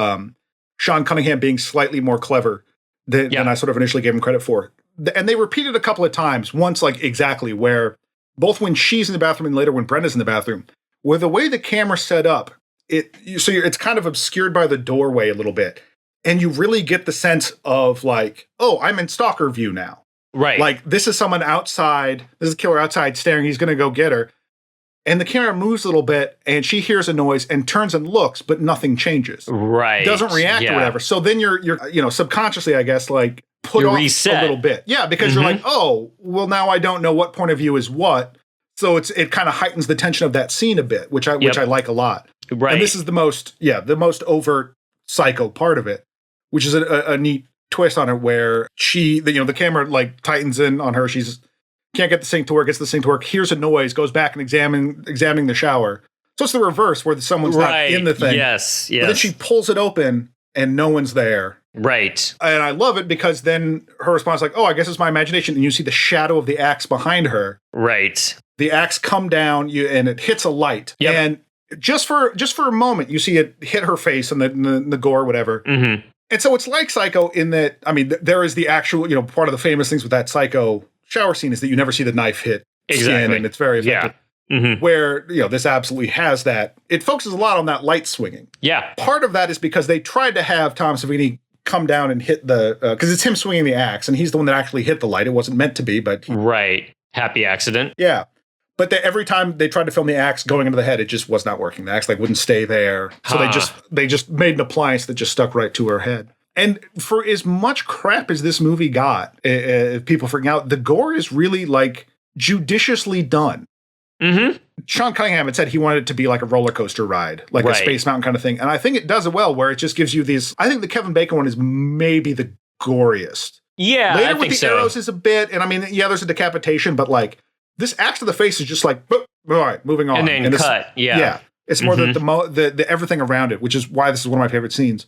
Sean Cunningham being slightly more clever than I sort of initially gave him credit for. And they repeat it a couple of times. Once, like exactly where both when she's in the bathroom and later when Brenda's in the bathroom, where the way the camera's set up, it's kind of obscured by the doorway a little bit, and you really get the sense of like, oh, I'm in stalker view now. Right. Like, this is someone outside. This is a killer outside staring. He's going to go get her. And the camera moves a little bit, and she hears a noise and turns and looks, but nothing changes. Right. Doesn't react or whatever. So then you're subconsciously, I guess, like, put off reset a little bit. Yeah, because you're like, oh, well, now I don't know what point of view is what. So it kind of heightens the tension of that scene a bit, which I like a lot. Right. And this is the most overt psycho part of it, which is a neat twist on it where the camera like tightens in on her. She's can't get the sink to work, gets the sink to work, hears a noise, goes back and examining the shower. So it's the reverse where someone's not in the thing. Yes. But then she pulls it open and no one's there. Right. And I love it because then her response is like, oh, I guess it's my imagination. And you see the shadow of the axe behind her. Right. The axe come down and it hits a light. Yep. And just for a moment, you see it hit her face and the gore, whatever. Mm-hmm. And so it's like Psycho in that, I mean, there is the actual, part of the famous things with that Psycho shower scene is that you never see the knife hit skin, and it's very effective. Yeah. Mm-hmm. Where, this absolutely has that. It focuses a lot on that light swinging. Yeah. Part of that is because they tried to have Tom Savini come down and hit because it's him swinging the axe, and he's the one that actually hit the light. It wasn't meant to be, but... Right. Happy accident. Yeah. But every time they tried to film the axe going into the head, it just was not working. The axe wouldn't stay there. So they just made an appliance that just stuck right to her head. And for as much crap as this movie got, people freaking out, the gore is really like judiciously done. Mm-hmm. Sean Cunningham had said he wanted it to be like a roller coaster ride, like a Space Mountain kind of thing. And I think it does it well, where it just gives you these. I think the Kevin Bacon one is maybe the goriest. Yeah, later I with think the so. arrows is a bit, and I mean, there's a decapitation, but like this axe to the face is just like, boop, all right, moving on, and then cut. Yeah, it's more the everything around it, which is why this is one of my favorite scenes.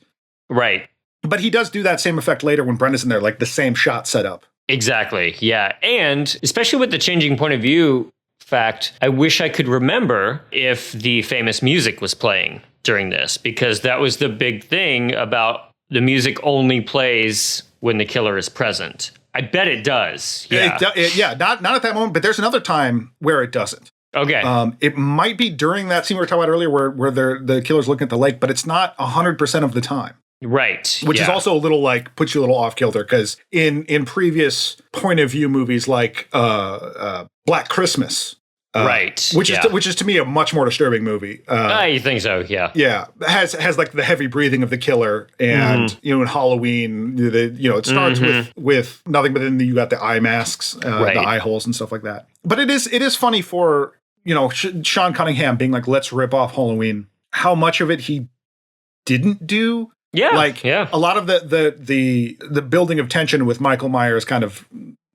Right. But he does do that same effect later when Brenda's in there, like the same shot set up. Exactly. Yeah. And especially with the changing point of view fact, I wish I could remember if the famous music was playing during this, because that was the big thing about the music only plays when the killer is present. I bet it does. Yeah. Not at that moment, but there's another time where it doesn't. Okay. It might be during that scene we were talking about earlier where the killer's looking at the lake, but it's not 100% of the time. Right. Which is also a little like puts you a little off kilter because in previous point of view movies like Black Christmas, right, which is to me a much more disturbing movie. I think so. Yeah. Yeah, has like the heavy breathing of the killer, and in Halloween, it starts with nothing, but then you got the eye masks, the eye holes and stuff like that. But it is funny for Sean Cunningham being like, let's rip off Halloween. How much of it he didn't do. Yeah, a lot of the building of tension with Michael Myers kind of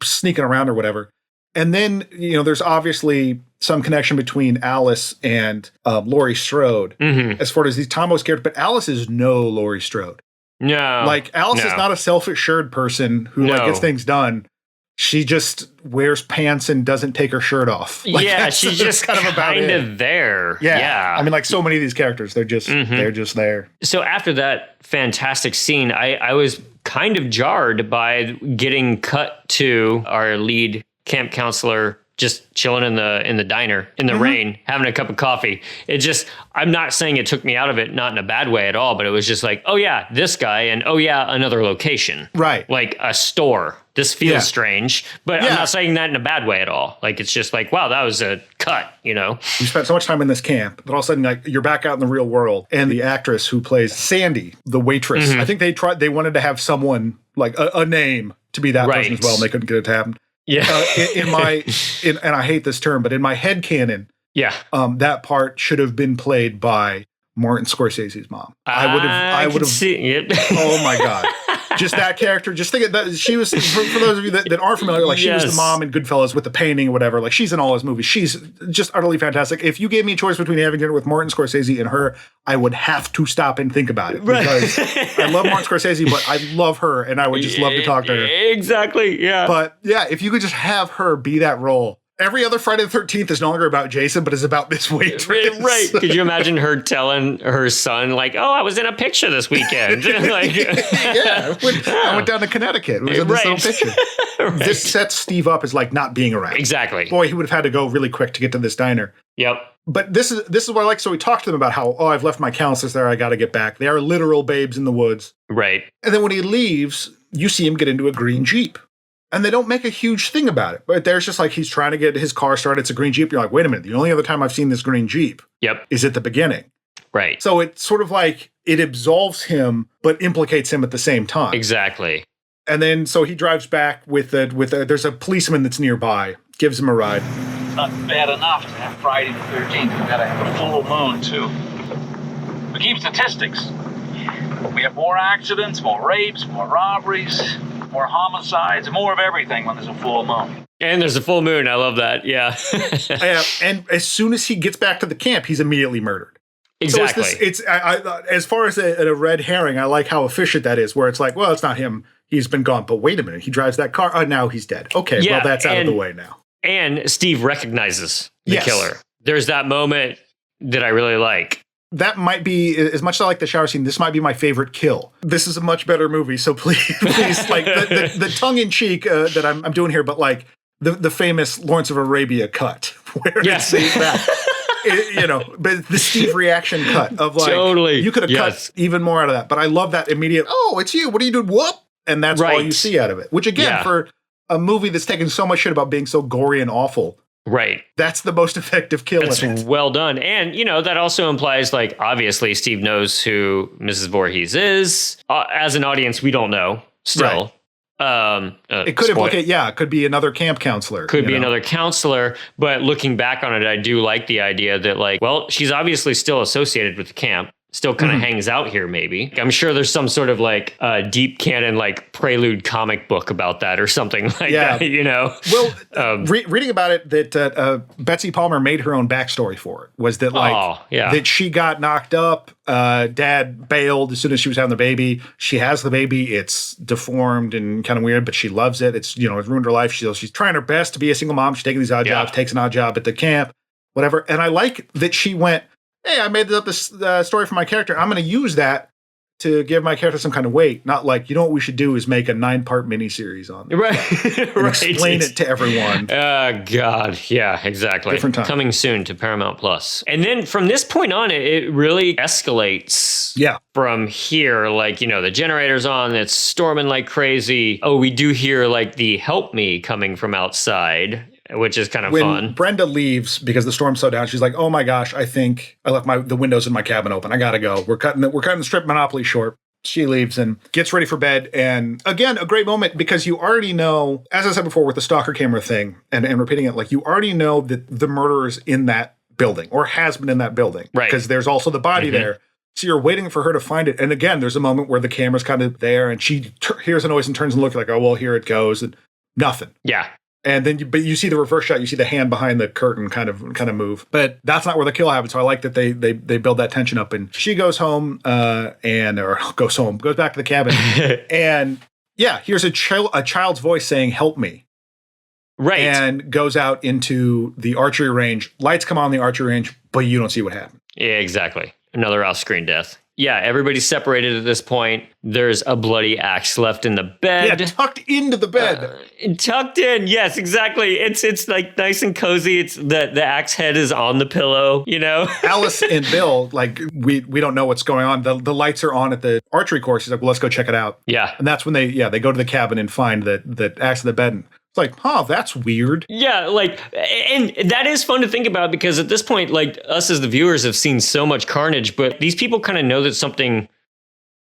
sneaking around or whatever. And then, there's obviously some connection between Alice and Laurie Strode as far as these Tomos characters, but Alice is no Laurie Strode. No. Like, Alice is not a self-assured person who like gets things done. She just wears pants and doesn't take her shirt off. Like, yeah, she's just kind of there. Yeah. I mean, like so many of these characters, they're just there. So after that fantastic scene, I was kind of jarred by getting cut to our lead camp counselor just chilling in the diner in the rain, having a cup of coffee. It just, I'm not saying it took me out of it, not in a bad way at all, but it was just like, oh yeah, this guy, and oh yeah, another location. Right. Like a store. This feels strange, but I'm not saying that in a bad way at all. Like, it's just like, wow, that was a cut, you know? You spent so much time in this camp, but all of a sudden, like, you're back out in the real world. And the actress who plays Sandy, the waitress, I think they wanted to have someone, like, a name to be that person as well, and they couldn't get it to happen. Yeah. And I hate this term, but in my head canon, that part should have been played by Martin Scorsese's mom. I would have see it. Oh my God. Just that character. Just think of that. She was, for those of you that aren't familiar, like she was the mom in Goodfellas with the painting or whatever. Like she's in all his movies. She's just utterly fantastic. If you gave me a choice between having dinner with Martin Scorsese and her, I would have to stop and think about it because I love Martin Scorsese, but I love her and I would just love to talk to her. Exactly. Yeah. But yeah, if you could just have her be that role. Every other Friday the 13th is no longer about Jason, but is about this waitress. Right. Could you imagine her telling her son, like, oh, I was in a picture this weekend? Like, I went down to Connecticut. It was in this little picture. This sets Steve up as like not being around. Exactly. Boy, he would have had to go really quick to get to this diner. Yep. But this is what I like. So we talked to them about how, I've left my counselors there. I got to get back. They are literal babes in the woods. Right. And then when he leaves, you see him get into a green Jeep. And they don't make a huge thing about it. But there's just like he's trying to get his car started. It's a green Jeep. You're like, wait a minute. The only other time I've seen this green Jeep is at the beginning. Right. So it's sort of like it absolves him, but implicates him at the same time. Exactly. And then so he drives back there's a policeman that's nearby, gives him a ride. Not bad enough to have Friday the 13th. We've got to have a full moon, too. We keep statistics. We have more accidents, more rapes, more robberies, more homicides, more of everything when there's a full moon. And there's a full moon. I love that. Yeah. And as soon as he gets back to the camp, he's immediately murdered. Exactly. So it's as far as a red herring, I like how efficient that is, where it's like, well, it's not him. He's been gone. But wait a minute. He drives that car. Oh, now he's dead. Okay, well, that's out of the way now. And Steve recognizes the killer. There's that moment that I really like. That might be, as much as I like the shower scene, this might be my favorite kill. This is a much better movie, so please, like, the tongue-in-cheek that I'm doing here, but like, the famous Lawrence of Arabia cut, where it's that, but the Steve reaction cut of like, you could have cut even more out of that, but I love that immediate, oh, it's you, what are you doing, whoop? And that's all you see out of it, which again, for a movie that's taken so much shit about being so gory and awful, right. that's the most effective kill. It's well done. And, that also implies, like, obviously Steve knows who Mrs. Voorhees is. As an audience, we don't know still. Right. It could implicate, it could be another camp counselor. Could be another counselor. But looking back on it, I do like the idea that, like, well, she's obviously still associated with the camp. Still kind of hangs out here, maybe. I'm sure there's some sort of like deep canon, like prelude comic book about that or something like that, Well, reading about it, that Betsy Palmer made her own backstory for it. Was that like that she got knocked up, dad bailed as soon as she was having the baby. She has the baby. It's deformed and kind of weird, but she loves it. It's, it's ruined her life. She's trying her best to be a single mom. She's taking these odd jobs, takes an odd job at the camp, whatever. And I like that she went, hey, I made up this story for my character. I'm going to use that to give my character some kind of weight. Not like, what we should do is make a 9-part miniseries on it. Right. And explain it to everyone. God. Yeah, exactly. Different time. Coming soon to Paramount Plus. And then from this point on, it really escalates. Yeah. From here, like, the generator's on, it's storming like crazy. Oh, we do hear like the help me coming from outside, which is kind of fun. When Brenda leaves because the storm's so down, she's like, "Oh my gosh, I think I left the windows in my cabin open. I gotta go. We're cutting the strip Monopoly short." She leaves and gets ready for bed. And again, a great moment because you already know, as I said before with the stalker camera thing and repeating it, like you already know that the murderer's in that building or has been in that building. Right. Because there's also the body there. So you're waiting for her to find it. And again, there's a moment where the camera's kind of there and she hears a noise and turns and looks like, oh, well, here it goes. And nothing. Yeah. And then, but you see the reverse shot. You see the hand behind the curtain kind of move. But that's not where the kill happens. So I like that they build that tension up. And she goes home goes back to the cabin, and here's a child's voice saying, "Help me." Right. And goes out into the archery range. Lights come on the archery range, but you don't see what happened. Yeah, exactly. Another off-screen death. Yeah, everybody's separated at this point. There's a bloody axe left in the bed. Yeah, tucked into the bed. Tucked in, yes, exactly. It's like nice and cozy. It's the axe head is on the pillow, you know? Alice and Bill, like, we don't know what's going on. The lights are on at the archery course. He's like, well, let's go check it out. Yeah. And that's when they go to the cabin and find the axe in the bed. And it's like, that's weird. Yeah, like, and that is fun to think about because at this point, like, us as the viewers have seen so much carnage, but these people kind of know that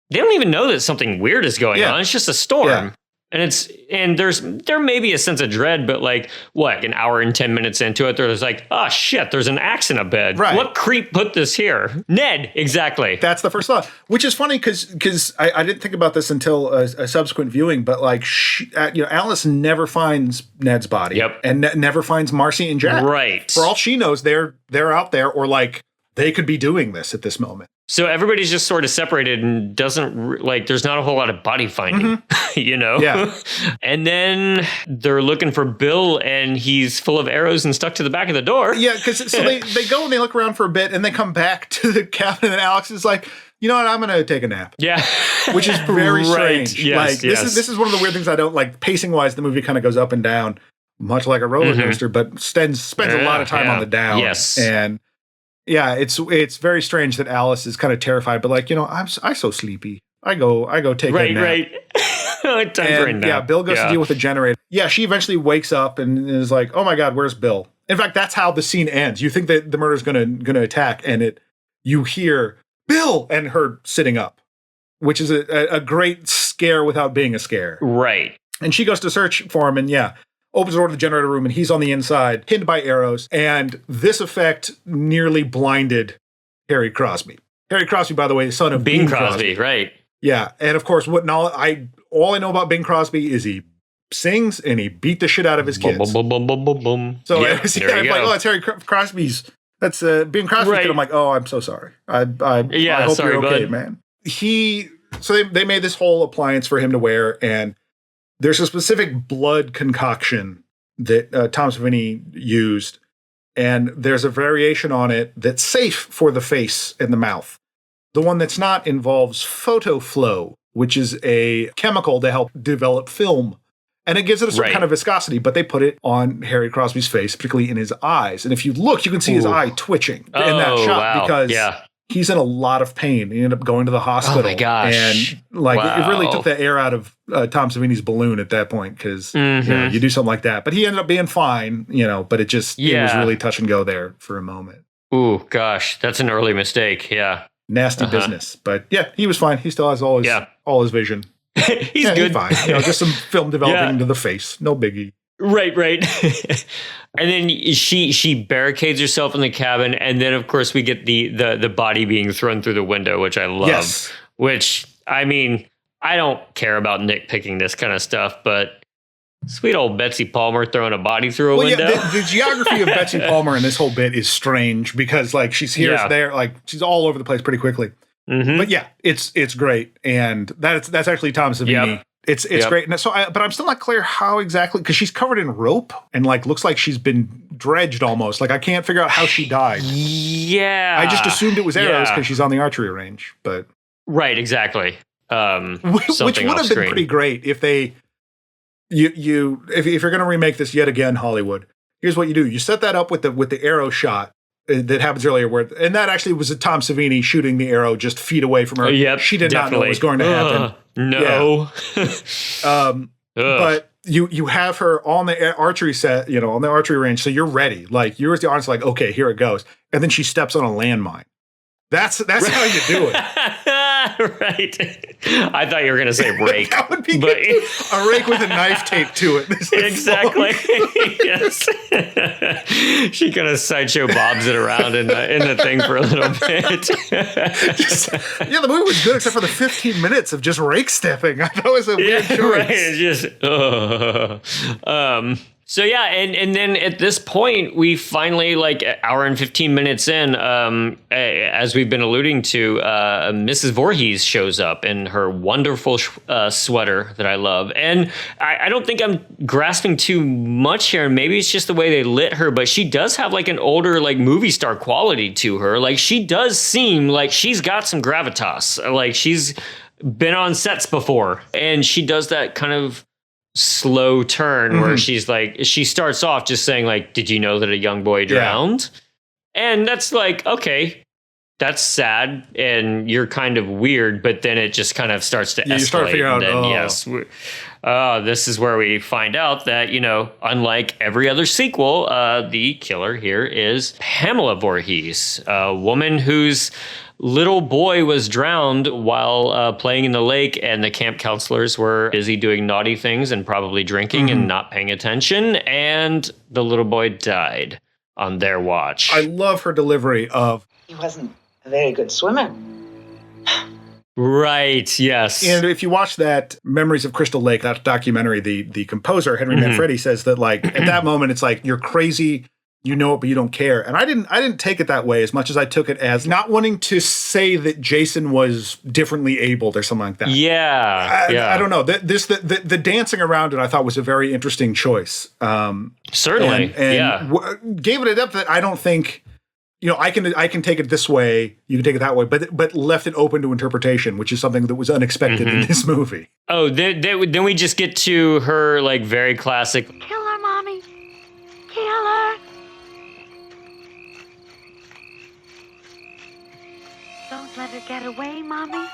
they don't even know that something weird is going on. It's just a storm. Yeah. And there may be a sense of dread, but like, what, an hour and 10 minutes into it, there's like, oh shit, there's an axe in a bed. Right. What creep put this here? Ned, exactly. That's the first thought, which is funny because I didn't think about this until a subsequent viewing, but like, Alice never finds Ned's body. Yep. And never finds Marcy and Jack. Right. For all she knows, they're out there, or like, they could be doing this at this moment. So everybody's just sort of separated and there's not a whole lot of body finding, you know? Yeah. And then they're looking for Bill and he's full of arrows and stuck to the back of the door. Yeah, because so they go and they look around for a bit and they come back to the cabin and Alex is like, you know what, I'm going to take a nap. Yeah. Which is very strange. Yes, This is one of the weird things I don't like. Pacing wise, the movie kind of goes up and down, much like a roller coaster, but spends a lot of time on the down. Yes. And yeah, it's very strange that Alice is kind of terrified, but like, I'm so sleepy. I go take a nap. Right. Time for a nap. Yeah, Bill goes to deal with the generator. Yeah, she eventually wakes up and is like, oh my God, where's Bill? In fact, that's how the scene ends. You think that the murder's gonna attack, and you hear Bill and her sitting up, which is a great scare without being a scare. Right. And she goes to search for him, and opens the door to the generator room, and he's on the inside, hidden by arrows. And this effect nearly blinded Harry Crosby. Harry Crosby, by the way, the son of Bing Crosby. Right. Yeah. And of course, all I know about Bing Crosby is he sings and he beat the shit out of his kids. Boom, boom, boom, boom, boom. So I'm like, it's Harry Crosby's. That's Bing Crosby's kid. I'm like, oh, I'm so sorry. I hope you're okay, bud. man. So they made this whole appliance for him to wear, and there's a specific blood concoction that Tom Savini used, and there's a variation on it that's safe for the face and the mouth. The one that's not involves PhotoFlow, which is a chemical to help develop film. And it gives it a certain kind of viscosity, but they put it on Harry Crosby's face, particularly in his eyes. And if you look, you can see his eye twitching in that shot because he's in a lot of pain. He ended up going to the hospital. Oh my gosh. And it really took the air out of Tom Savini's balloon at that point because you do something like that. But he ended up being fine, but it was really touch and go there for a moment. Ooh, gosh, that's an early mistake. Yeah. Nasty business. But he was fine. He still has all his vision. He's good. He's fine. Just some film developing into the face. No biggie. Right. And then she barricades herself in the cabin, and then of course we get the body being thrown through the window, which I love. Yes. Which, I mean, I don't care about nitpicking this kind of stuff, but sweet old Betsy Palmer throwing a body through a window. Yeah, the geography of Betsy Palmer in this whole bit is strange because like she's here, there, like she's all over the place pretty quickly. Mm-hmm. But it's great, and that's actually Tom Savini. Yep. It's great. And so, but I'm still not clear how exactly, because she's covered in rope and like looks like she's been dredged almost. Like I can't figure out how she died. Yeah, I just assumed it was arrows because she's on the archery range. But exactly. Which would have been pretty great if they, if you're going to remake this yet again, Hollywood. Here's what you do: you set that up with the arrow shot that happens earlier, and that actually was a Tom Savini shooting the arrow just feet away from her. Yep, she did not know what was going to happen. No. But you have her on the archery set, on the archery range, so you're ready. Like you're the audience, like, okay, here it goes. And then she steps on a landmine. That's how you do it. Right. I thought you were going to say rake. That would be good. A rake with a knife taped to it. Exactly. Yes. She kind of sideshow bobs it around in the thing for a little bit. The movie was good except for the 15 minutes of just rake stepping. I thought it was a weird choice. Right. It's just, So yeah, and then at this point, we finally, like an hour and 15 minutes in, as we've been alluding to, Mrs. Voorhees shows up in her wonderful sweater that I love. And I don't think I'm grasping too much here. Maybe it's just the way they lit her, but she does have like an older, like movie star quality to her. Like she does seem like she's got some gravitas. Like she's been on sets before, and she does that kind of slow turn where she's like, she starts off just saying like, did you know that a young boy drowned? And that's like, okay, that's sad and you're kind of weird, but then it just kind of starts to escalate. You start figuring out, this is where we find out that, you know, unlike every other sequel, the killer here is Pamela Voorhees, a woman whose little boy was drowned while playing in the lake, and the camp counselors were busy doing naughty things and probably drinking and not paying attention, and the little boy died on their watch. I love her delivery of, he wasn't a very good swimmer. Right, yes. And if you watch that Memories of Crystal Lake, that documentary, the composer, Henry Manfredi, says that like at that moment, it's like, you're crazy, you know it, but you don't care. And I didn't take it that way as much as I took it as not wanting to say that Jason was differently abled or something like that. Yeah. I don't know. The dancing around it, I thought was a very interesting choice. Certainly. And gave it a depth that I don't think, you know, I can take it this way, you can take it that way, but left it open to interpretation, which is something that was unexpected in this movie. Oh, then we just get to her like very classic, Kill her, Mommy. Kill her. Don't let her get away, Mommy.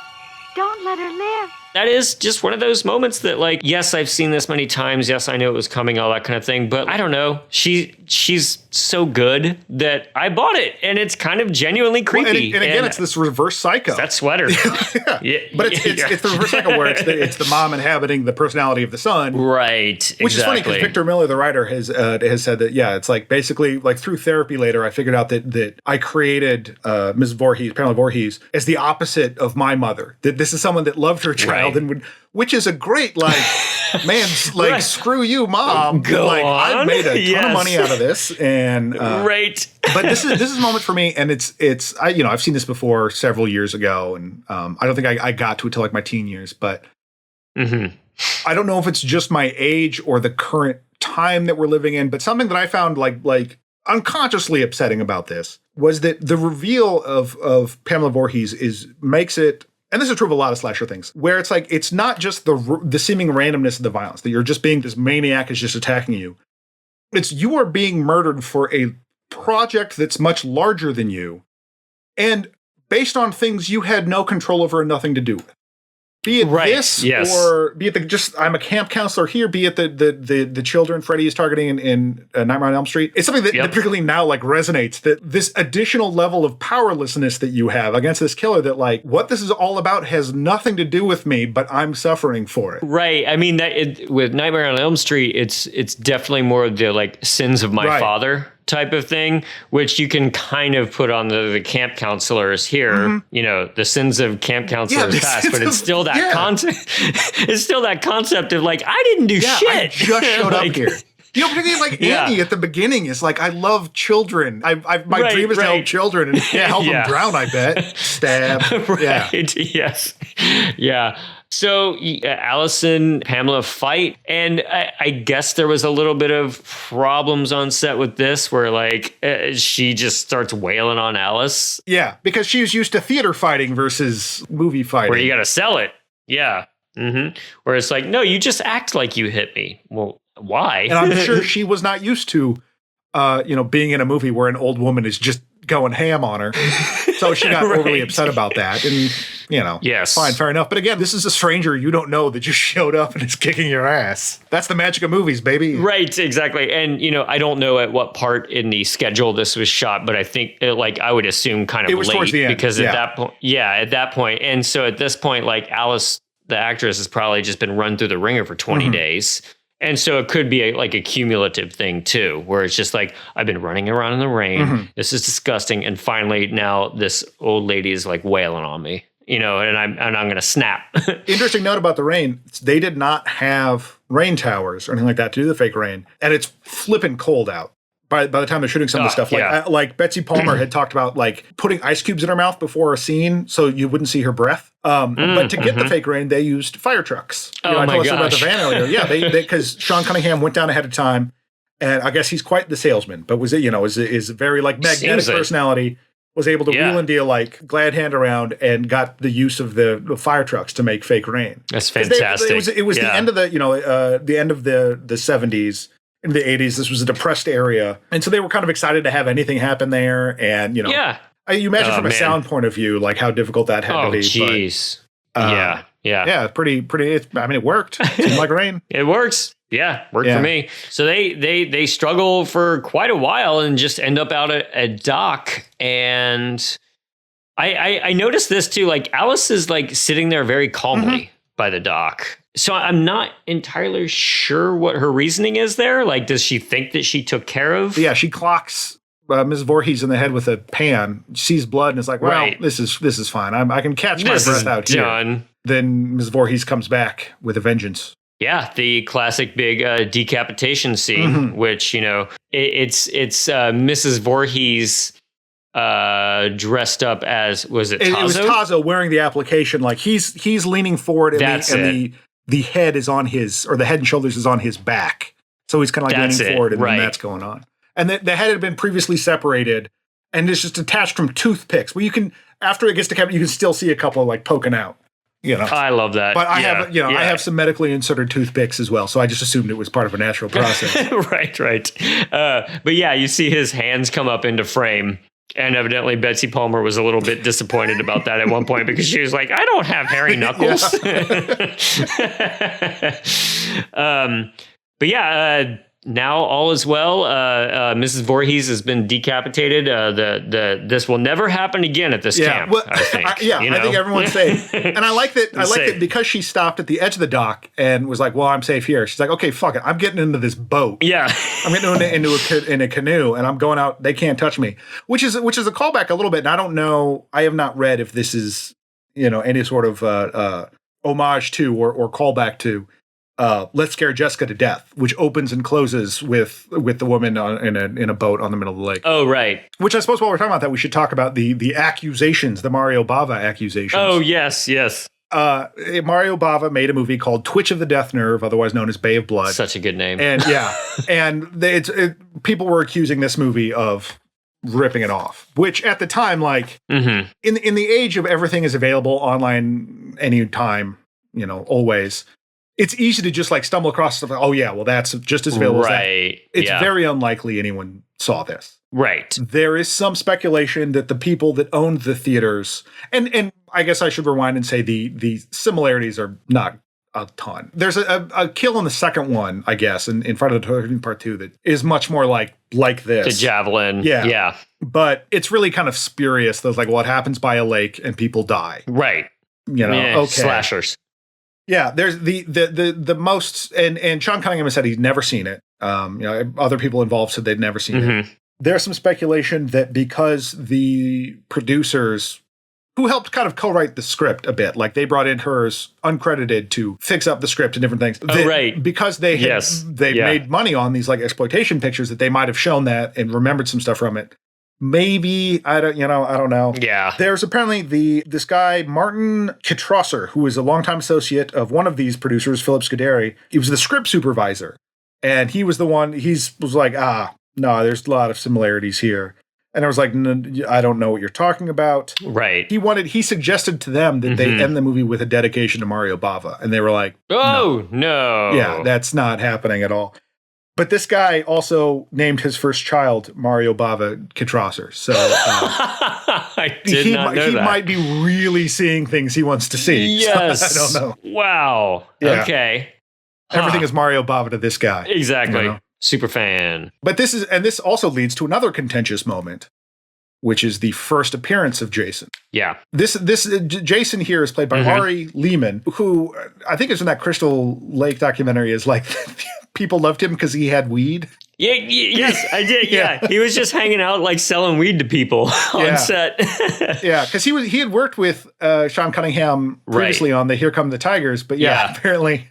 Don't let her live. That is just one of those moments that, like, yes, I've seen this many times. Yes, I knew it was coming, all that kind of thing. But I don't know. She's so good that I bought it, and it's kind of genuinely creepy. Well, and again, it's this reverse Psycho. That sweater. Yeah. But it's the reverse Psycho where it's the mom inhabiting the personality of the son. Right. Which is funny because Victor Miller, the writer, has said that, yeah, it's like basically like through therapy later, I figured out that I created Ms. Voorhees, Pamela Voorhees, as the opposite of my mother. That this is someone that loved her child and would, which is a great, like, man, like, screw you, mom. Go like, on. I've made a ton of money out of this. And right. But this is a moment for me, and it's I've seen this before several years ago, and I don't think I got to it till like my teen years, but I don't know if it's just my age or the current time that we're living in, but something that I found like unconsciously upsetting about this was that the reveal of Pamela Voorhees makes it, and this is true of a lot of slasher things, where it's like, it's not just the seeming randomness of the violence, that you're just being, this maniac is just attacking you. It's you are being murdered for a project that's much larger than you, and based on things you had no control over and nothing to do with. Be it this, or be it I'm a camp counselor here, be it the children Freddy is targeting in Nightmare on Elm Street. It's something that particularly now like resonates, that this additional level of powerlessness that you have against this killer, that like what this is all about has nothing to do with me, but I'm suffering for it. Right. I mean, with Nightmare on Elm Street, it's definitely more of the like sins of my father type of thing, which you can kind of put on the camp counselors here, you know, the sins of camp counselors past, but it's still that concept. It's still that concept of like, I didn't do shit. I just showed up here. You know, particularly like Andy at the beginning is like, I love children. My dream is to help children and help them drown, I bet. Stab. Yes. Yeah. So Allison, Pamela fight, and I guess there was a little bit of problems on set with this where like she just starts wailing on Alice. Yeah, because she's used to theater fighting versus movie fighting. Where you got to sell it. Yeah. Where it's like, no, you just act like you hit me. Well, why? And I'm sure she was not used to, being in a movie where an old woman is just going ham on her. So she got overly upset about that. And, fine, fair enough. But again, this is a stranger you don't know that just showed up and is kicking your ass. That's the magic of movies, baby. Right, exactly. And, I don't know at what part in the schedule this was shot, but I think, I would assume kind of it was late. Towards the end. Because at that point. And so at this point, like Alice, the actress, has probably just been run through the ringer for 20 days. And so it could be a cumulative thing too, where it's just like, I've been running around in the rain. This is disgusting. And finally now this old lady is like wailing on me, and I'm going to snap. Interesting note about the rain. They did not have rain towers or anything like that to do the fake rain. And it's flipping cold out by the time they're shooting some of the stuff. Like Betsy Palmer had talked about like putting ice cubes in her mouth before a scene so you wouldn't see her breath. But to get the fake rain, they used fire trucks. I told us about the van earlier. Yeah, because Sean Cunningham went down ahead of time, and I guess he's quite the salesman. But is very like magnetic personality. Was able to wheel and deal like glad hand around and got the use of the fire trucks to make fake rain. That's fantastic. It was the end of the end of the 70s. In the 80s, this was a depressed area. And so they were kind of excited to have anything happen there. And, you imagine from a sound point of view, like how difficult that had to be. Jeez. Yeah, pretty. It worked. Seemed like rain. It works. Yeah, worked for me. So they struggle for quite a while and just end up out at a dock. And I noticed this too. Like Alice is like sitting there very calmly by the dock. So I'm not entirely sure what her reasoning is there. Like, does she think that she took care of? Yeah, she clocks Ms. Voorhees in the head with a pan, sees blood, and is like, well, this is fine. I can catch my breath out here. Done. Then Ms. Voorhees comes back with a vengeance. Yeah, the classic big decapitation scene, which, it's Mrs. Voorhees dressed up as, was it Tazo? It was Tazo wearing the application. Like, he's leaning forward, and the head is on his, or the head and shoulders is on his back. So he's kind of like leaning forward, and then that's going on. And the head had been previously separated, and it's just attached from toothpicks. Where you can, after it gets decapitated, you can still see a couple like poking out. I love that. But I have some medically inserted toothpicks as well, so I just assumed it was part of a natural process. Right. But yeah, you see his hands come up into frame. And evidently Betsy Palmer was a little bit disappointed about that at one point because she was like, I don't have hairy knuckles. But yeah, now all is well. Mrs. Voorhees has been decapitated. This will never happen again at this camp. Well, I think. I think everyone's safe. And I like that. That because she stopped at the edge of the dock and was like, "Well, I'm safe here." She's like, "Okay, fuck it. I'm getting into this boat. Yeah, I'm getting into a canoe, and I'm going out. They can't touch me." Which is a callback a little bit. And I don't know. I have not read if this is any sort of homage to or callback to. Let's Scare Jessica to Death, which opens and closes with the woman in a boat on the middle of the lake. Oh, right. Which I suppose while we're talking about that, we should talk about the accusations, the Mario Bava accusations. Oh, yes. Mario Bava made a movie called Twitch of the Death Nerve, otherwise known as Bay of Blood. Such a good name. And people were accusing this movie of ripping it off, which at the time, like in the age of everything is available online anytime, always. It's easy to just like stumble across stuff. Oh yeah, well that's just as available as that. It's very unlikely anyone saw this. Right. There is some speculation that the people that owned the theaters, and I guess I should rewind and say the similarities are not a ton. There's a kill in the second one, I guess, in front of the part 2 that is much more like this. The javelin. Yeah. But it's really kind of spurious. There's like, well, it happens by a lake and people die. Right. Okay. Slashers. Yeah, there's the most, and Sean Cunningham has said he's never seen it. Other people involved said they'd never seen it. There's some speculation that because the producers who helped kind of co-write the script a bit, like they brought in hers uncredited to fix up the script and different things. Because they made money on these like exploitation pictures, that they might have shown that and remembered some stuff from it. Maybe I don't know. Yeah, there's apparently this guy Martin Kitrosser, who is a longtime associate of one of these producers, Philip Scuderi. He was the script supervisor, and he was the one. Was like, no, there's a lot of similarities here, and I was like, I don't know what you're talking about. Right. He suggested to them that they end the movie with a dedication to Mario Bava, and they were like, no, yeah, that's not happening at all. But this guy also named his first child Mario Bava Kitrosser. So I did not know that. He might be really seeing things he wants to see. Yes. So I don't know. Wow. Yeah. Okay. Everything is Mario Bava to this guy. Exactly. Super fan. But this also leads to another contentious moment, which is the first appearance of Jason. Yeah. This Jason here is played by Ari Lehman, who I think is in that Crystal Lake documentary is like people loved him because he had weed. Yeah, yes, I did. Yeah. He was just hanging out like selling weed to people on set. Yeah, because he had worked with Sean Cunningham previously on the Here Come the Tigers, but apparently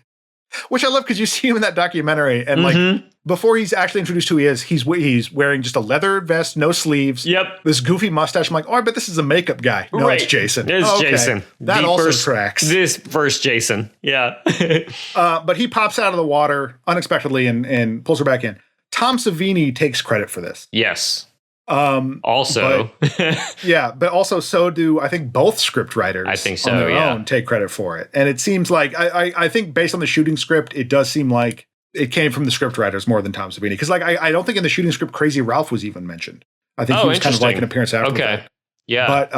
Which I love because you see him in that documentary, and like before he's actually introduced who he is, he's wearing just a leather vest, no sleeves. Yep. This goofy mustache. I'm like, oh, I bet this is a makeup guy. No, it's Jason. It's okay. Jason. That also tracks. This first Jason. Yeah. But he pops out of the water unexpectedly and pulls her back in. Tom Savini takes credit for this. Yes. Also, but also so do I think both script writers. I think so. On their own take credit for it, and it seems like I think based on the shooting script, it does seem like it came from the script writers more than Tom Savini, because like I don't think in the shooting script Crazy Ralph was even mentioned. I think he was kind of like an appearance after. Okay, yeah, but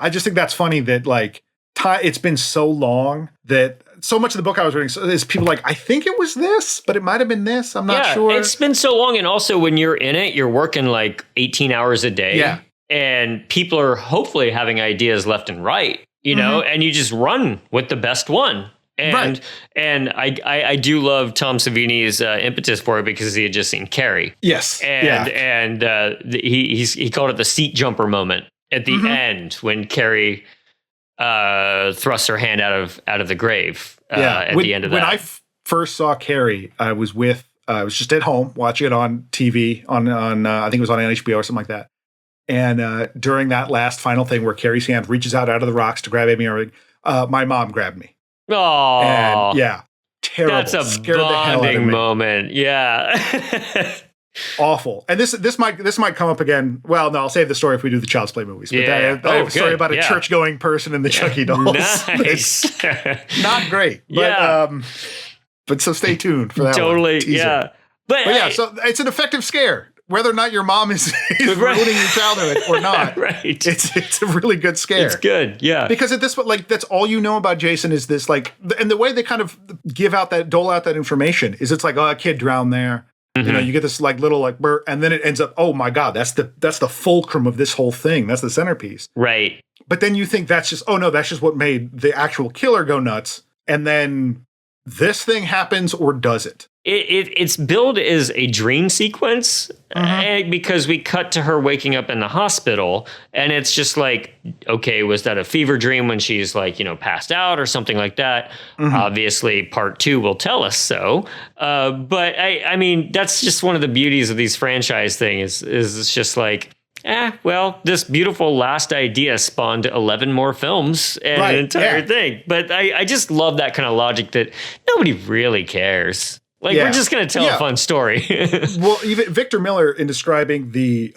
I just think that's funny that like it's been so long that. So much of the book I was reading is people like, I think it was this, but it might have been this. I'm not sure. It's been so long. And also when you're in it, you're working like 18 hours a day. Yeah. And people are hopefully having ideas left and right, you know, and you just run with the best one. And I do love Tom Savini's impetus for it because he had just seen Carrie. Yes. And he called it the seat jumper moment at the end when Carrie thrusts her hand out of the grave at the end of that. When I first saw Carrie, I was just at home watching it on TV on I think it was on HBO or something like that. And during that last final thing where Carrie's hand reaches out of the rocks to grab Amy Irving, my mom grabbed me. Oh, and terrible. That's a Scared the hell out of bonding me. moment. Yeah. Awful. And this might come up again. Well, no, I'll save the story if we do the Child's Play movies. But I have a story about a church-going person and the Chucky dolls. Nice. Not great. But, but so stay tuned for that Totally, one. yeah. But yeah, so it's an effective scare. Whether or not your mom is ruining your childhood or not, it's a really good scare. It's good, yeah. Because at this point, like that's all you know about Jason is this, like, and the way they kind of dole out that information is it's like, oh, a kid drowned there. You know, you get this like little like burr, and then it ends up, oh my God, that's the fulcrum of this whole thing. That's the centerpiece. Right. But then you think that's just what made the actual killer go nuts. And then this thing happens, or does it? It's billed as a dream sequence because we cut to her waking up in the hospital, and it's just like, okay, was that a fever dream when she's like, you know, passed out or something like that? Obviously, part 2 will tell us so. But I mean, that's just one of the beauties of these franchise things is it's just like, well, this beautiful last idea spawned 11 more films and an entire thing. But I just love that kind of logic that nobody really cares. Like, we're just going to tell a fun story. Well, even Victor Miller, in describing the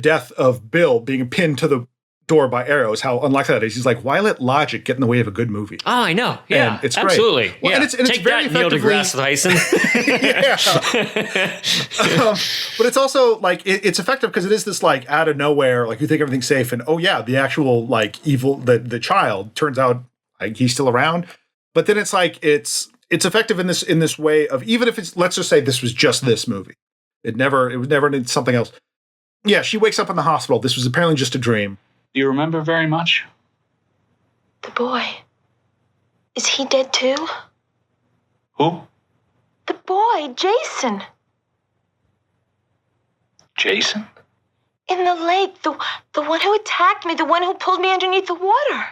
death of Bill being pinned to the door by arrows, how unlikely that is. He's like, why let logic get in the way of a good movie? Oh, I know. Yeah, and it's absolutely. Great. Well, yeah. and it's Take very that, Neil effectively. deGrasse Tyson. But it's also like it's effective because it is this like out of nowhere, like you think everything's safe, and oh yeah, the actual like evil the child turns out like he's still around. But then it's like it's effective in this way of, even if it's, let's just say this was just this movie, it was never something else. Yeah, she wakes up in the hospital. This was apparently just a dream. Do you remember very much? The boy. Is he dead too? Who? The boy, Jason. Jason? In the lake, the one who attacked me, the one who pulled me underneath the water.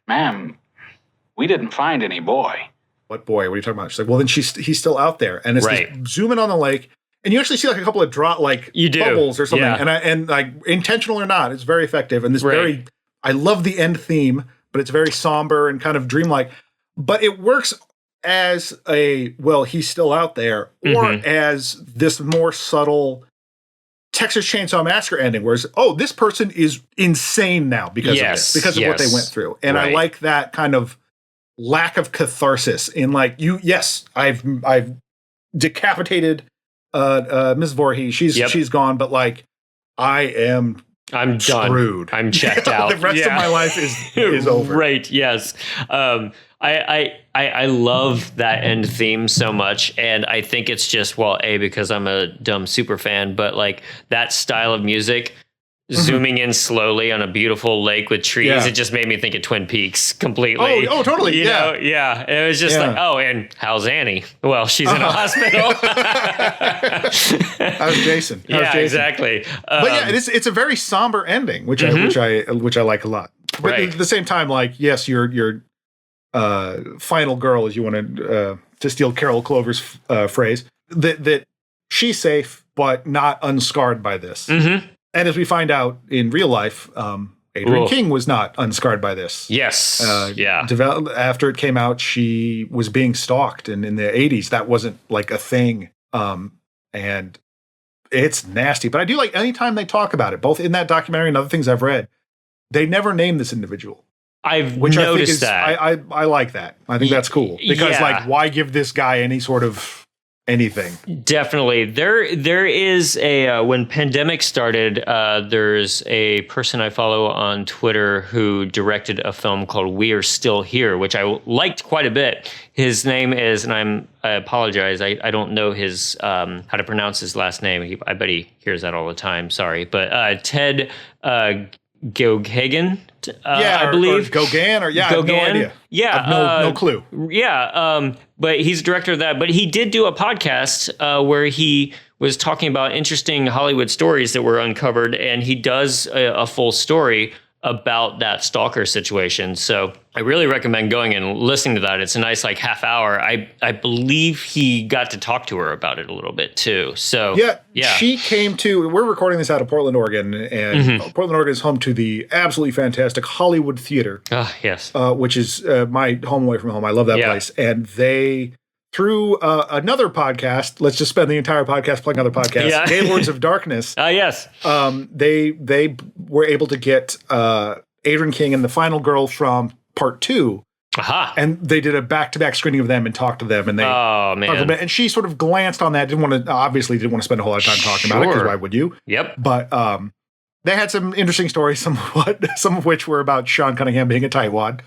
Ma'am, we didn't find any boy. What boy? What are you talking about? She's like, well, then he's still out there. And it's this zoom in on the lake, and you actually see like a couple of bubbles or something. Yeah. And like intentional or not, it's very effective. And this I love the end theme, but it's very somber and kind of dreamlike. But it works as he's still out there, or as this more subtle Texas Chainsaw Massacre ending, whereas, this person is insane now because of this, because of what they went through. And I like that kind of lack of catharsis in like, I've decapitated Ms. Voorhees. She's gone, but like, I'm screwed. Done. I'm checked out. The rest of my life is over. Right. Yes. I love that end theme so much, and I think it's just because I'm a dumb super fan, but like that style of music, zooming in slowly on a beautiful lake with trees, it just made me think of Twin Peaks completely. Oh, totally. You know? It was just like, and how's Annie? Well, she's in a hospital. How's Jason? Exactly. But yeah, it's a very somber ending, which I like a lot. But at the same time, like, yes, you're final girl, as you want to steal Carol Clover's phrase, that she's safe, but not unscarred by this. Mm-hmm. And as we find out in real life, Adrienne King was not unscarred by this. Yes. After it came out, she was being stalked. And in the 80s, that wasn't like a thing. And it's nasty. But I do like anytime they talk about it, both in that documentary and other things I've read, they never name this individual. I've noticed that. I like that. I think that's cool. Because, like, why give this guy any sort of anything? Definitely. There is a, when pandemic started, there's a person I follow on Twitter who directed a film called We Are Still Here, which I liked quite a bit. His name is, and I apologize, I don't know his, how to pronounce his last name. I bet he hears that all the time. Sorry. But Ted Goghagen, I believe. Or Gauguin, or I have no idea. Yeah. I have no clue. Yeah. But he's director of that. But he did do a podcast where he was talking about interesting Hollywood stories that were uncovered, and he does a full story about that stalker situation. So I really recommend going and listening to that. It's a nice like half hour. I believe he got to talk to her about it a little bit too. So yeah. She came to, we're recording this out of Portland, Oregon, and Portland, Oregon is home to the absolutely fantastic Hollywood Theater. Yes. Which is my home away from home. I love that place. And they, through another podcast, let's just spend the entire podcast playing other podcasts, Gaylords of Darkness. Yes. They were able to get Adrienne King and the final girl from part 2. And they did a back-to-back screening of them and talked to them. And they, and she sort of glanced on that. Obviously didn't want to spend a whole lot of time talking about it, because why would you? Yep. But they had some interesting stories, some of which were about Sean Cunningham being a tightwad.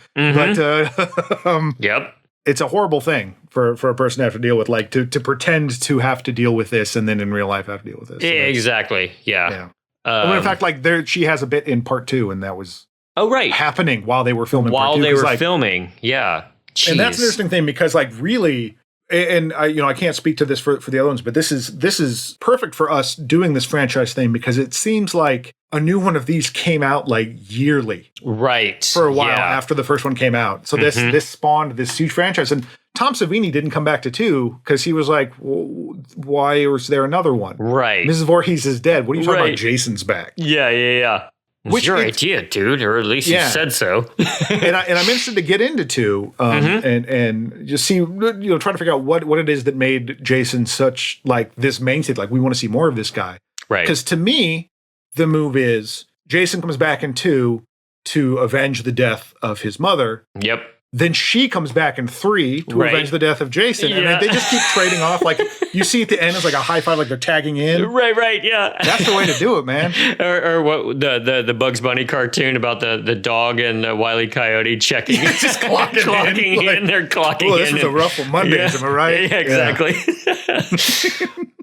Yep. It's a horrible thing for a person to have to deal with, like to pretend to have to deal with this and then in real life have to deal with this. So exactly. Yeah. In fact, like she has a bit in part 2, and that was happening while they were filming. While they were filming, yeah. Jeez. And that's an interesting thing, because like really, and I can't speak to this for the other ones, but this is perfect for us doing this franchise thing, because it seems like a new one of these came out like yearly, right, for a while after the first one came out. So this spawned this huge franchise, and Tom Savini didn't come back to 2 because he was like, why was there another one? Right. Mrs. Voorhees is dead. What are you talking about? Jason's back. Yeah. It's your idea, dude, or at least you said so. and I'm interested to get into 2 and just see, try to figure out what it is that made Jason such like this mainstay. Like, we want to see more of this guy. Right. Because to me, the move is Jason comes back in 2 to avenge the death of his mother. Yep. Then she comes back in 3 to avenge the death of Jason. And they just keep trading off. Like, you see at the end, it's like a high five, like they're tagging in. Right, yeah. That's the way to do it, man. or what the Bugs Bunny cartoon about the dog and the Wile E. Coyote checking. Just clocking in. They're clocking in. This is a rough one Mondays, am I right? Yeah, exactly.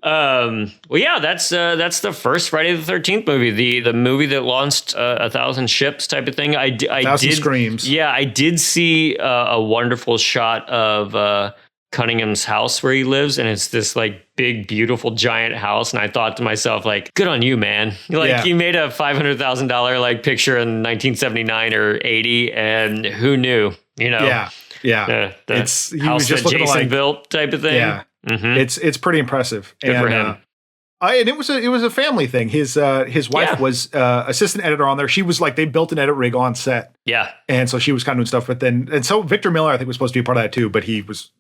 That's the first Friday the 13th movie, the movie that launched 1,000 ships type of thing. 1,000 screams. Yeah, I did see a wonderful shot of Cunningham's house where he lives, and it's this like big, beautiful, giant house. And I thought to myself, like, good on you, man. Like, you made a $500,000 like picture in 1979 or 80, and who knew? Yeah. The house he was just that Jason like, built type of thing. Yeah. It's pretty impressive. Good for him. And it was a family thing. His wife was assistant editor on there. She was like, they built an edit rig on set. Yeah. And so she was kind of doing stuff. But then, and so Victor Miller, I think, was supposed to be a part of that too. But he was,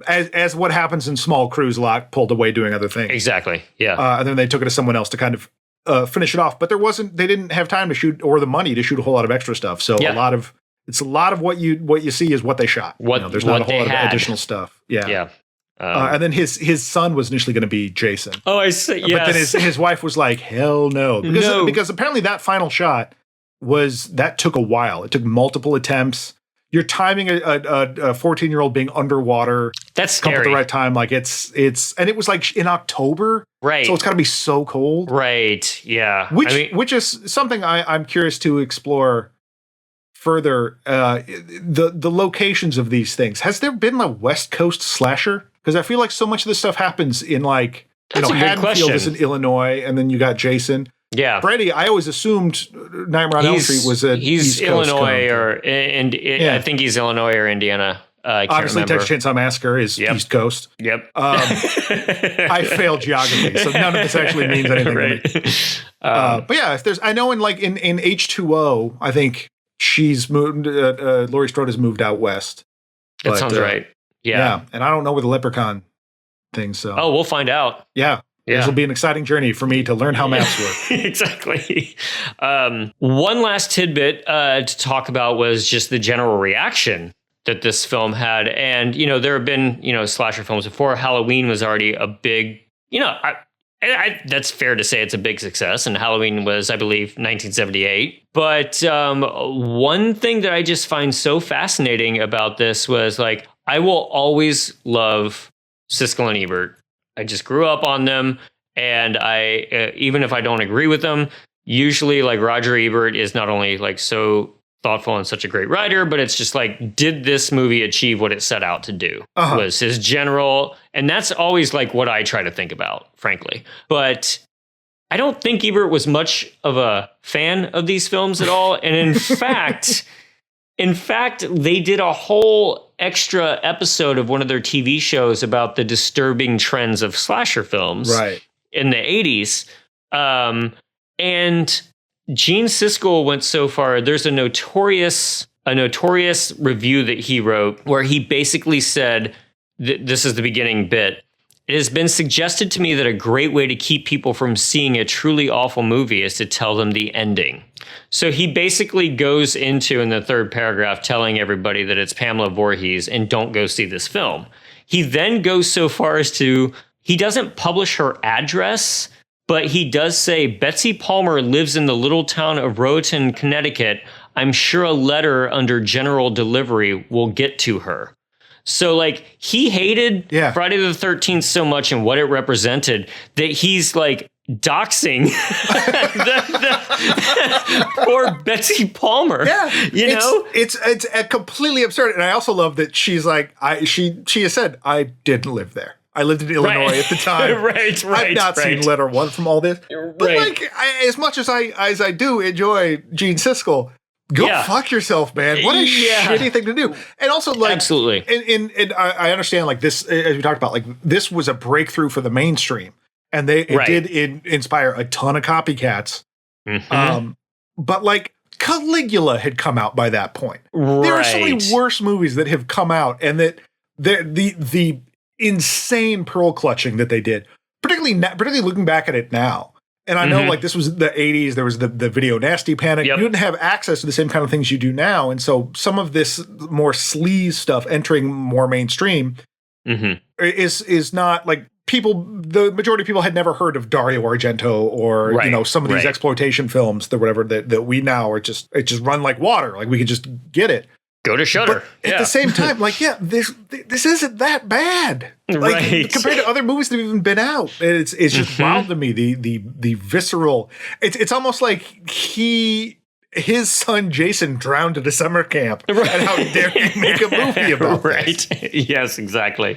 as what happens in small crews a lot, pulled away doing other things. Exactly. Yeah. And then they took it to someone else to kind of finish it off. But they didn't have time to shoot, or the money to shoot a whole lot of extra stuff. So a lot of what you see is what they shot. There's not a whole lot of additional stuff. Yeah. And then his son was initially going to be Jason. Oh, I see. Yes. But then his wife was like, hell no. Because apparently that final shot that took a while. It took multiple attempts. You're timing a 14-year-old being underwater. That's scary. Come at the right time. Like and it was like in October. Right. So it's got to be so cold. Right. Yeah. Which is something I'm curious to explore further. The locations of these things. Has there been a West Coast slasher? Because I feel like so much of this stuff happens in like, That's a good Haddonfield question. is in Illinois, and then you got Jason. Yeah. Freddy, I always assumed Nightmare on Elm Street was a he's East Coast Illinois comic. I think he's Illinois or Indiana. I can't Obviously, remember. Texas Chainsaw Massacre is East Coast. Yep. I failed geography, so none of this actually means anything to me. But yeah, if there's, I know in H2O, I think she's moved. Laurie Strode has moved out west. That sounds right. Yeah. And I don't know where the Leprechaun thing. So we'll find out. Yeah. This will be an exciting journey for me to learn how maps work. Exactly. One last tidbit to talk about was just the general reaction that this film had. And, there have been, slasher films before. Halloween was already a big, that's fair to say it's a big success. And Halloween was, I believe, 1978. But one thing that I just find so fascinating about this was I will always love Siskel and Ebert. I just grew up on them. And I, even if I don't agree with them, usually Roger Ebert is not only so thoughtful and such a great writer, but it's just did this movie achieve what it set out to do? Was his general, and that's always what I try to think about, frankly. But I don't think Ebert was much of a fan of these films at all. And in fact, they did a whole extra episode of one of their TV shows about the disturbing trends of slasher films in the 80s. And Gene Siskel went so far, there's a notorious review that he wrote where he basically said, this is the beginning bit, "It has been suggested to me that a great way to keep people from seeing a truly awful movie is to tell them the ending." So he basically goes into, in the third paragraph, telling everybody that it's Pamela Voorhees and don't go see this film. He then goes so far as to, he doesn't publish her address, but he does say, "Betsy Palmer lives in the little town of Rowton, Connecticut. I'm sure a letter under general delivery will get to her." So he hated Friday the 13th so much and what it represented that he's doxing the poor Betsy Palmer. Yeah, know, it's completely absurd. And I also love that she's she has said, "I didn't live there. I lived in Illinois at the time. I've not seen letter one from all this." But as much as I do enjoy Gene Siskel, go fuck yourself, man. What a shitty thing to do. And also absolutely. And I understand this, as we talked about, this was a breakthrough for the mainstream, and it did inspire a ton of copycats. But Caligula had come out by that point. There are so many worse movies that have come out, and that the insane pearl clutching that they did, particularly looking back at it now. And I know this was the 80s, there was the video nasty panic. You didn't have access to the same kind of things you do now. And so some of this more sleaze stuff entering more mainstream is not the majority of people had never heard of Dario Argento or some of these exploitation films that we now are just run like water. We could just get it. Go to Shudder. At the same time, this isn't that bad. Compared to other movies that have even been out. It's just wild to me, the visceral. It's almost like his son Jason drowned at a summer camp. And how dare he make a movie about this? Yes, exactly.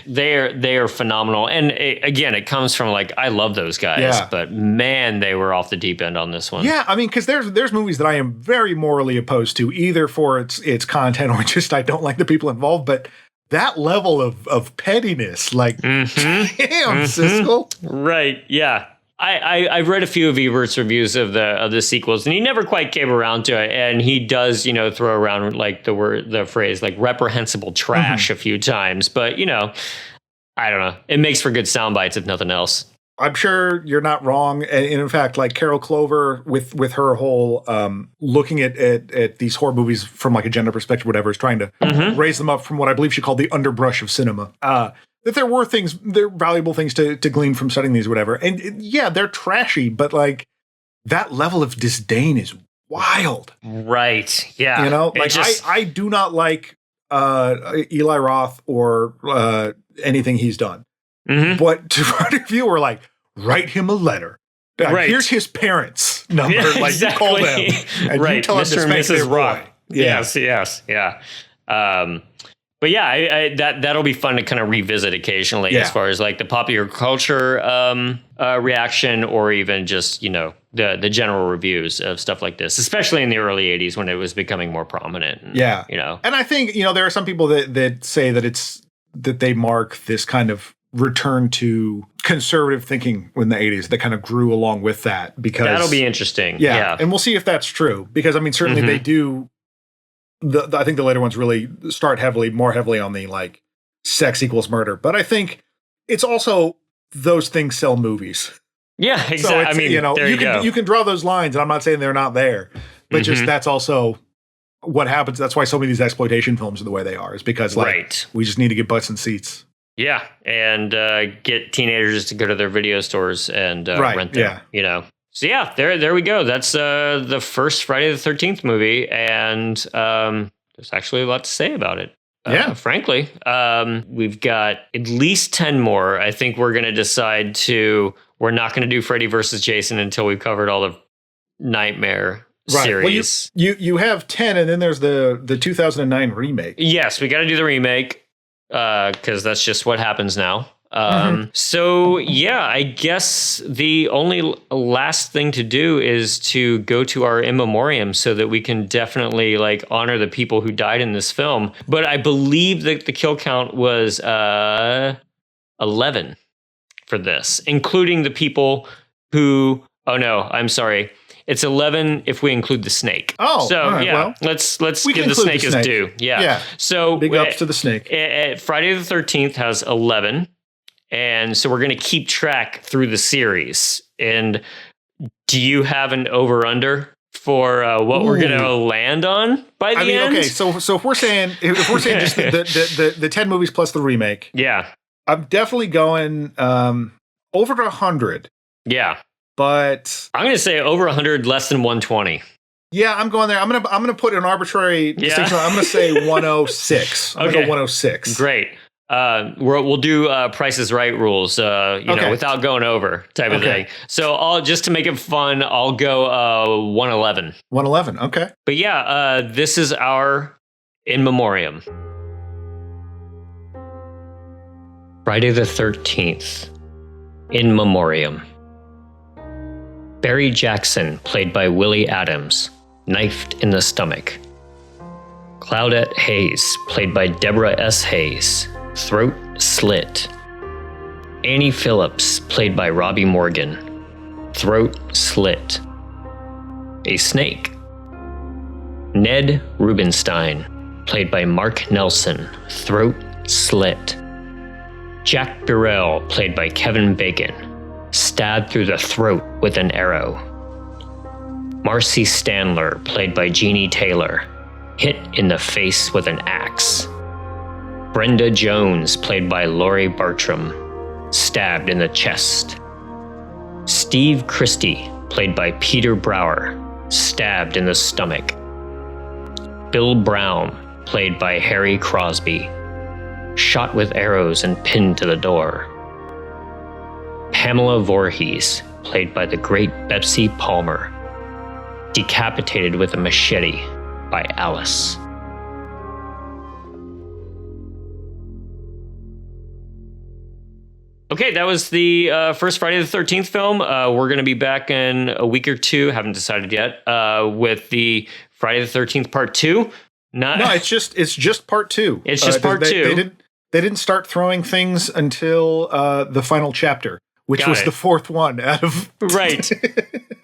They are phenomenal. And again, it comes from I love those guys, but man, they were off the deep end on this one. Yeah, I mean, because there's movies that I am very morally opposed to, either for its content or just I don't like the people involved, but that level of pettiness, damn, Siskel. Right, yeah. I've read a few of Ebert's reviews of the sequels, and he never quite came around to it. And he does, throw around the phrase reprehensible trash a few times. But I don't know. It makes for good sound bites, if nothing else. I'm sure you're not wrong. And in fact, Carol Clover with her whole looking at these horror movies from a gender perspective, whatever, is trying to raise them up from what I believe she called the underbrush of cinema. That there are valuable things to glean from studying these, whatever. And they're trashy, but that level of disdain is wild. Right. Yeah. I do not like Eli Roth or anything he's done. But to write a review, we're write him a letter. Here's his parents' number. You call them and you tell Mr. him to and spank Mrs. their Rock. boy. Yeah. Yes. Yeah. But yeah, that'll be fun to kind of revisit occasionally as far as like the popular culture reaction, or even just, the general reviews of stuff like this, especially in the early 80s when it was becoming more prominent. And, And I think, there are some people that say that they mark this kind of return to conservative thinking in the 80s that kind of grew along with that, because that'll be interesting. Yeah. And we'll see if that's true, because I mean, certainly they do. I think the later ones really start more heavily on the like sex equals murder, but I think it's also those things sell movies. Yeah, exactly. So I mean, you can draw those lines, and I'm not saying they're not there, but just that's also what happens. That's why so many of these exploitation films are the way they are, is because we just need to get butts in seats. Yeah, and get teenagers to go to their video stores and rent them. So yeah, there we go. That's the first Friday the 13th movie, and there's actually a lot to say about it. Frankly, we've got at least 10 more. I think we're going to decide we're not going to do Freddy versus Jason until we've covered all the Nightmare series. Well, you have 10, and then there's the 2009 remake. Yes, we got to do the remake because that's just what happens now. So yeah, I guess the only last thing to do is to go to our in memoriam so that we can definitely like honor the people who died in this film. But I believe that the kill count was 11 for this, including the people who, oh no, I'm sorry. It's 11 if we include the snake. Oh, so right, yeah, well, let's give the snake his due. Yeah. So big ups to the snake. Friday the 13th has 11. And so we're going to keep track through the series. And do you have an over/under for what we're going to land on by the end? Okay, so if we're saying just the 10 movies plus the remake, I'm definitely going over to 100. Yeah, but I'm going to say over 100, less than 120. Yeah, I'm going there. I'm gonna put an arbitrary distinction. I'm going to say 106. I'm going to go 106. Great. We'll do Price is Right rules, without going over type of thing. So just to make it fun, I'll go 111. 111, okay. But yeah, this is our in memoriam. Friday the 13th, in memoriam. Barry Jackson, played by Willie Adams, knifed in the stomach. Claudette Hayes, played by Deborah S. Hayes, throat slit. Annie Phillips, played by Robbie Morgan, throat slit. A snake. Ned Rubenstein, played by Mark Nelson, throat slit. Jack Burrell, played by Kevin Bacon, stabbed through the throat with an arrow. Marcy Standler, played by Jeannie Taylor, hit in the face with an axe. Brenda Jones, played by Laurie Bartram, stabbed in the chest. Steve Christie, played by Peter Brower, stabbed in the stomach. Bill Brown, played by Harry Crosby, shot with arrows and pinned to the door. Pamela Voorhees, played by the great Betsy Palmer, decapitated with a machete by Alice. Okay, that was the first Friday the 13th film. We're going to be back in a week or two, haven't decided yet, with the Friday the 13th Part 2. No, it's just Part 2. It's just Part 2. They didn't start throwing things until the final chapter, which was the fourth one out of... Right.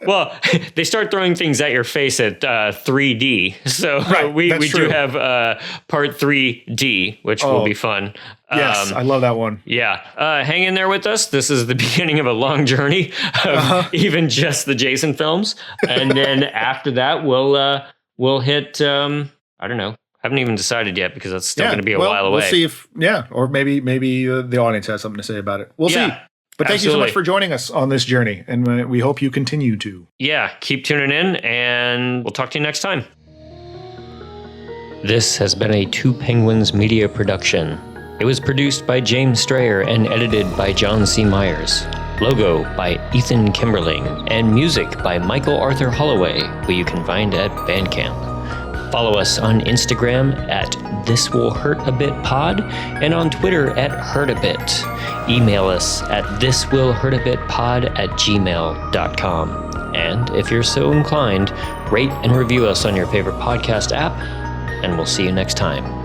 Well, they start throwing things at your face at 3D. So we do have Part 3D, which will be fun. Yes, I love that one. Yeah. Hang in there with us. This is the beginning of a long journey of even just the Jason films. And then after that, we'll hit, I don't know. Haven't even decided yet because that's still going to be a while away. We'll see if, or maybe the audience has something to say about it. We'll see. But thank you so much for joining us on this journey, and we hope you continue to. Yeah, keep tuning in, and we'll talk to you next time. This has been a Two Penguins media production. It was produced by James Strayer and edited by John C. Myers. Logo by Ethan Kimberling, and music by Michael Arthur Holloway, who you can find at Bandcamp. Follow us on Instagram at This Will Hurt a Bit Pod and on Twitter at HurtABit. Email us at thiswillhurtabitpod@gmail.com. And if you're so inclined, rate and review us on your favorite podcast app, and we'll see you next time.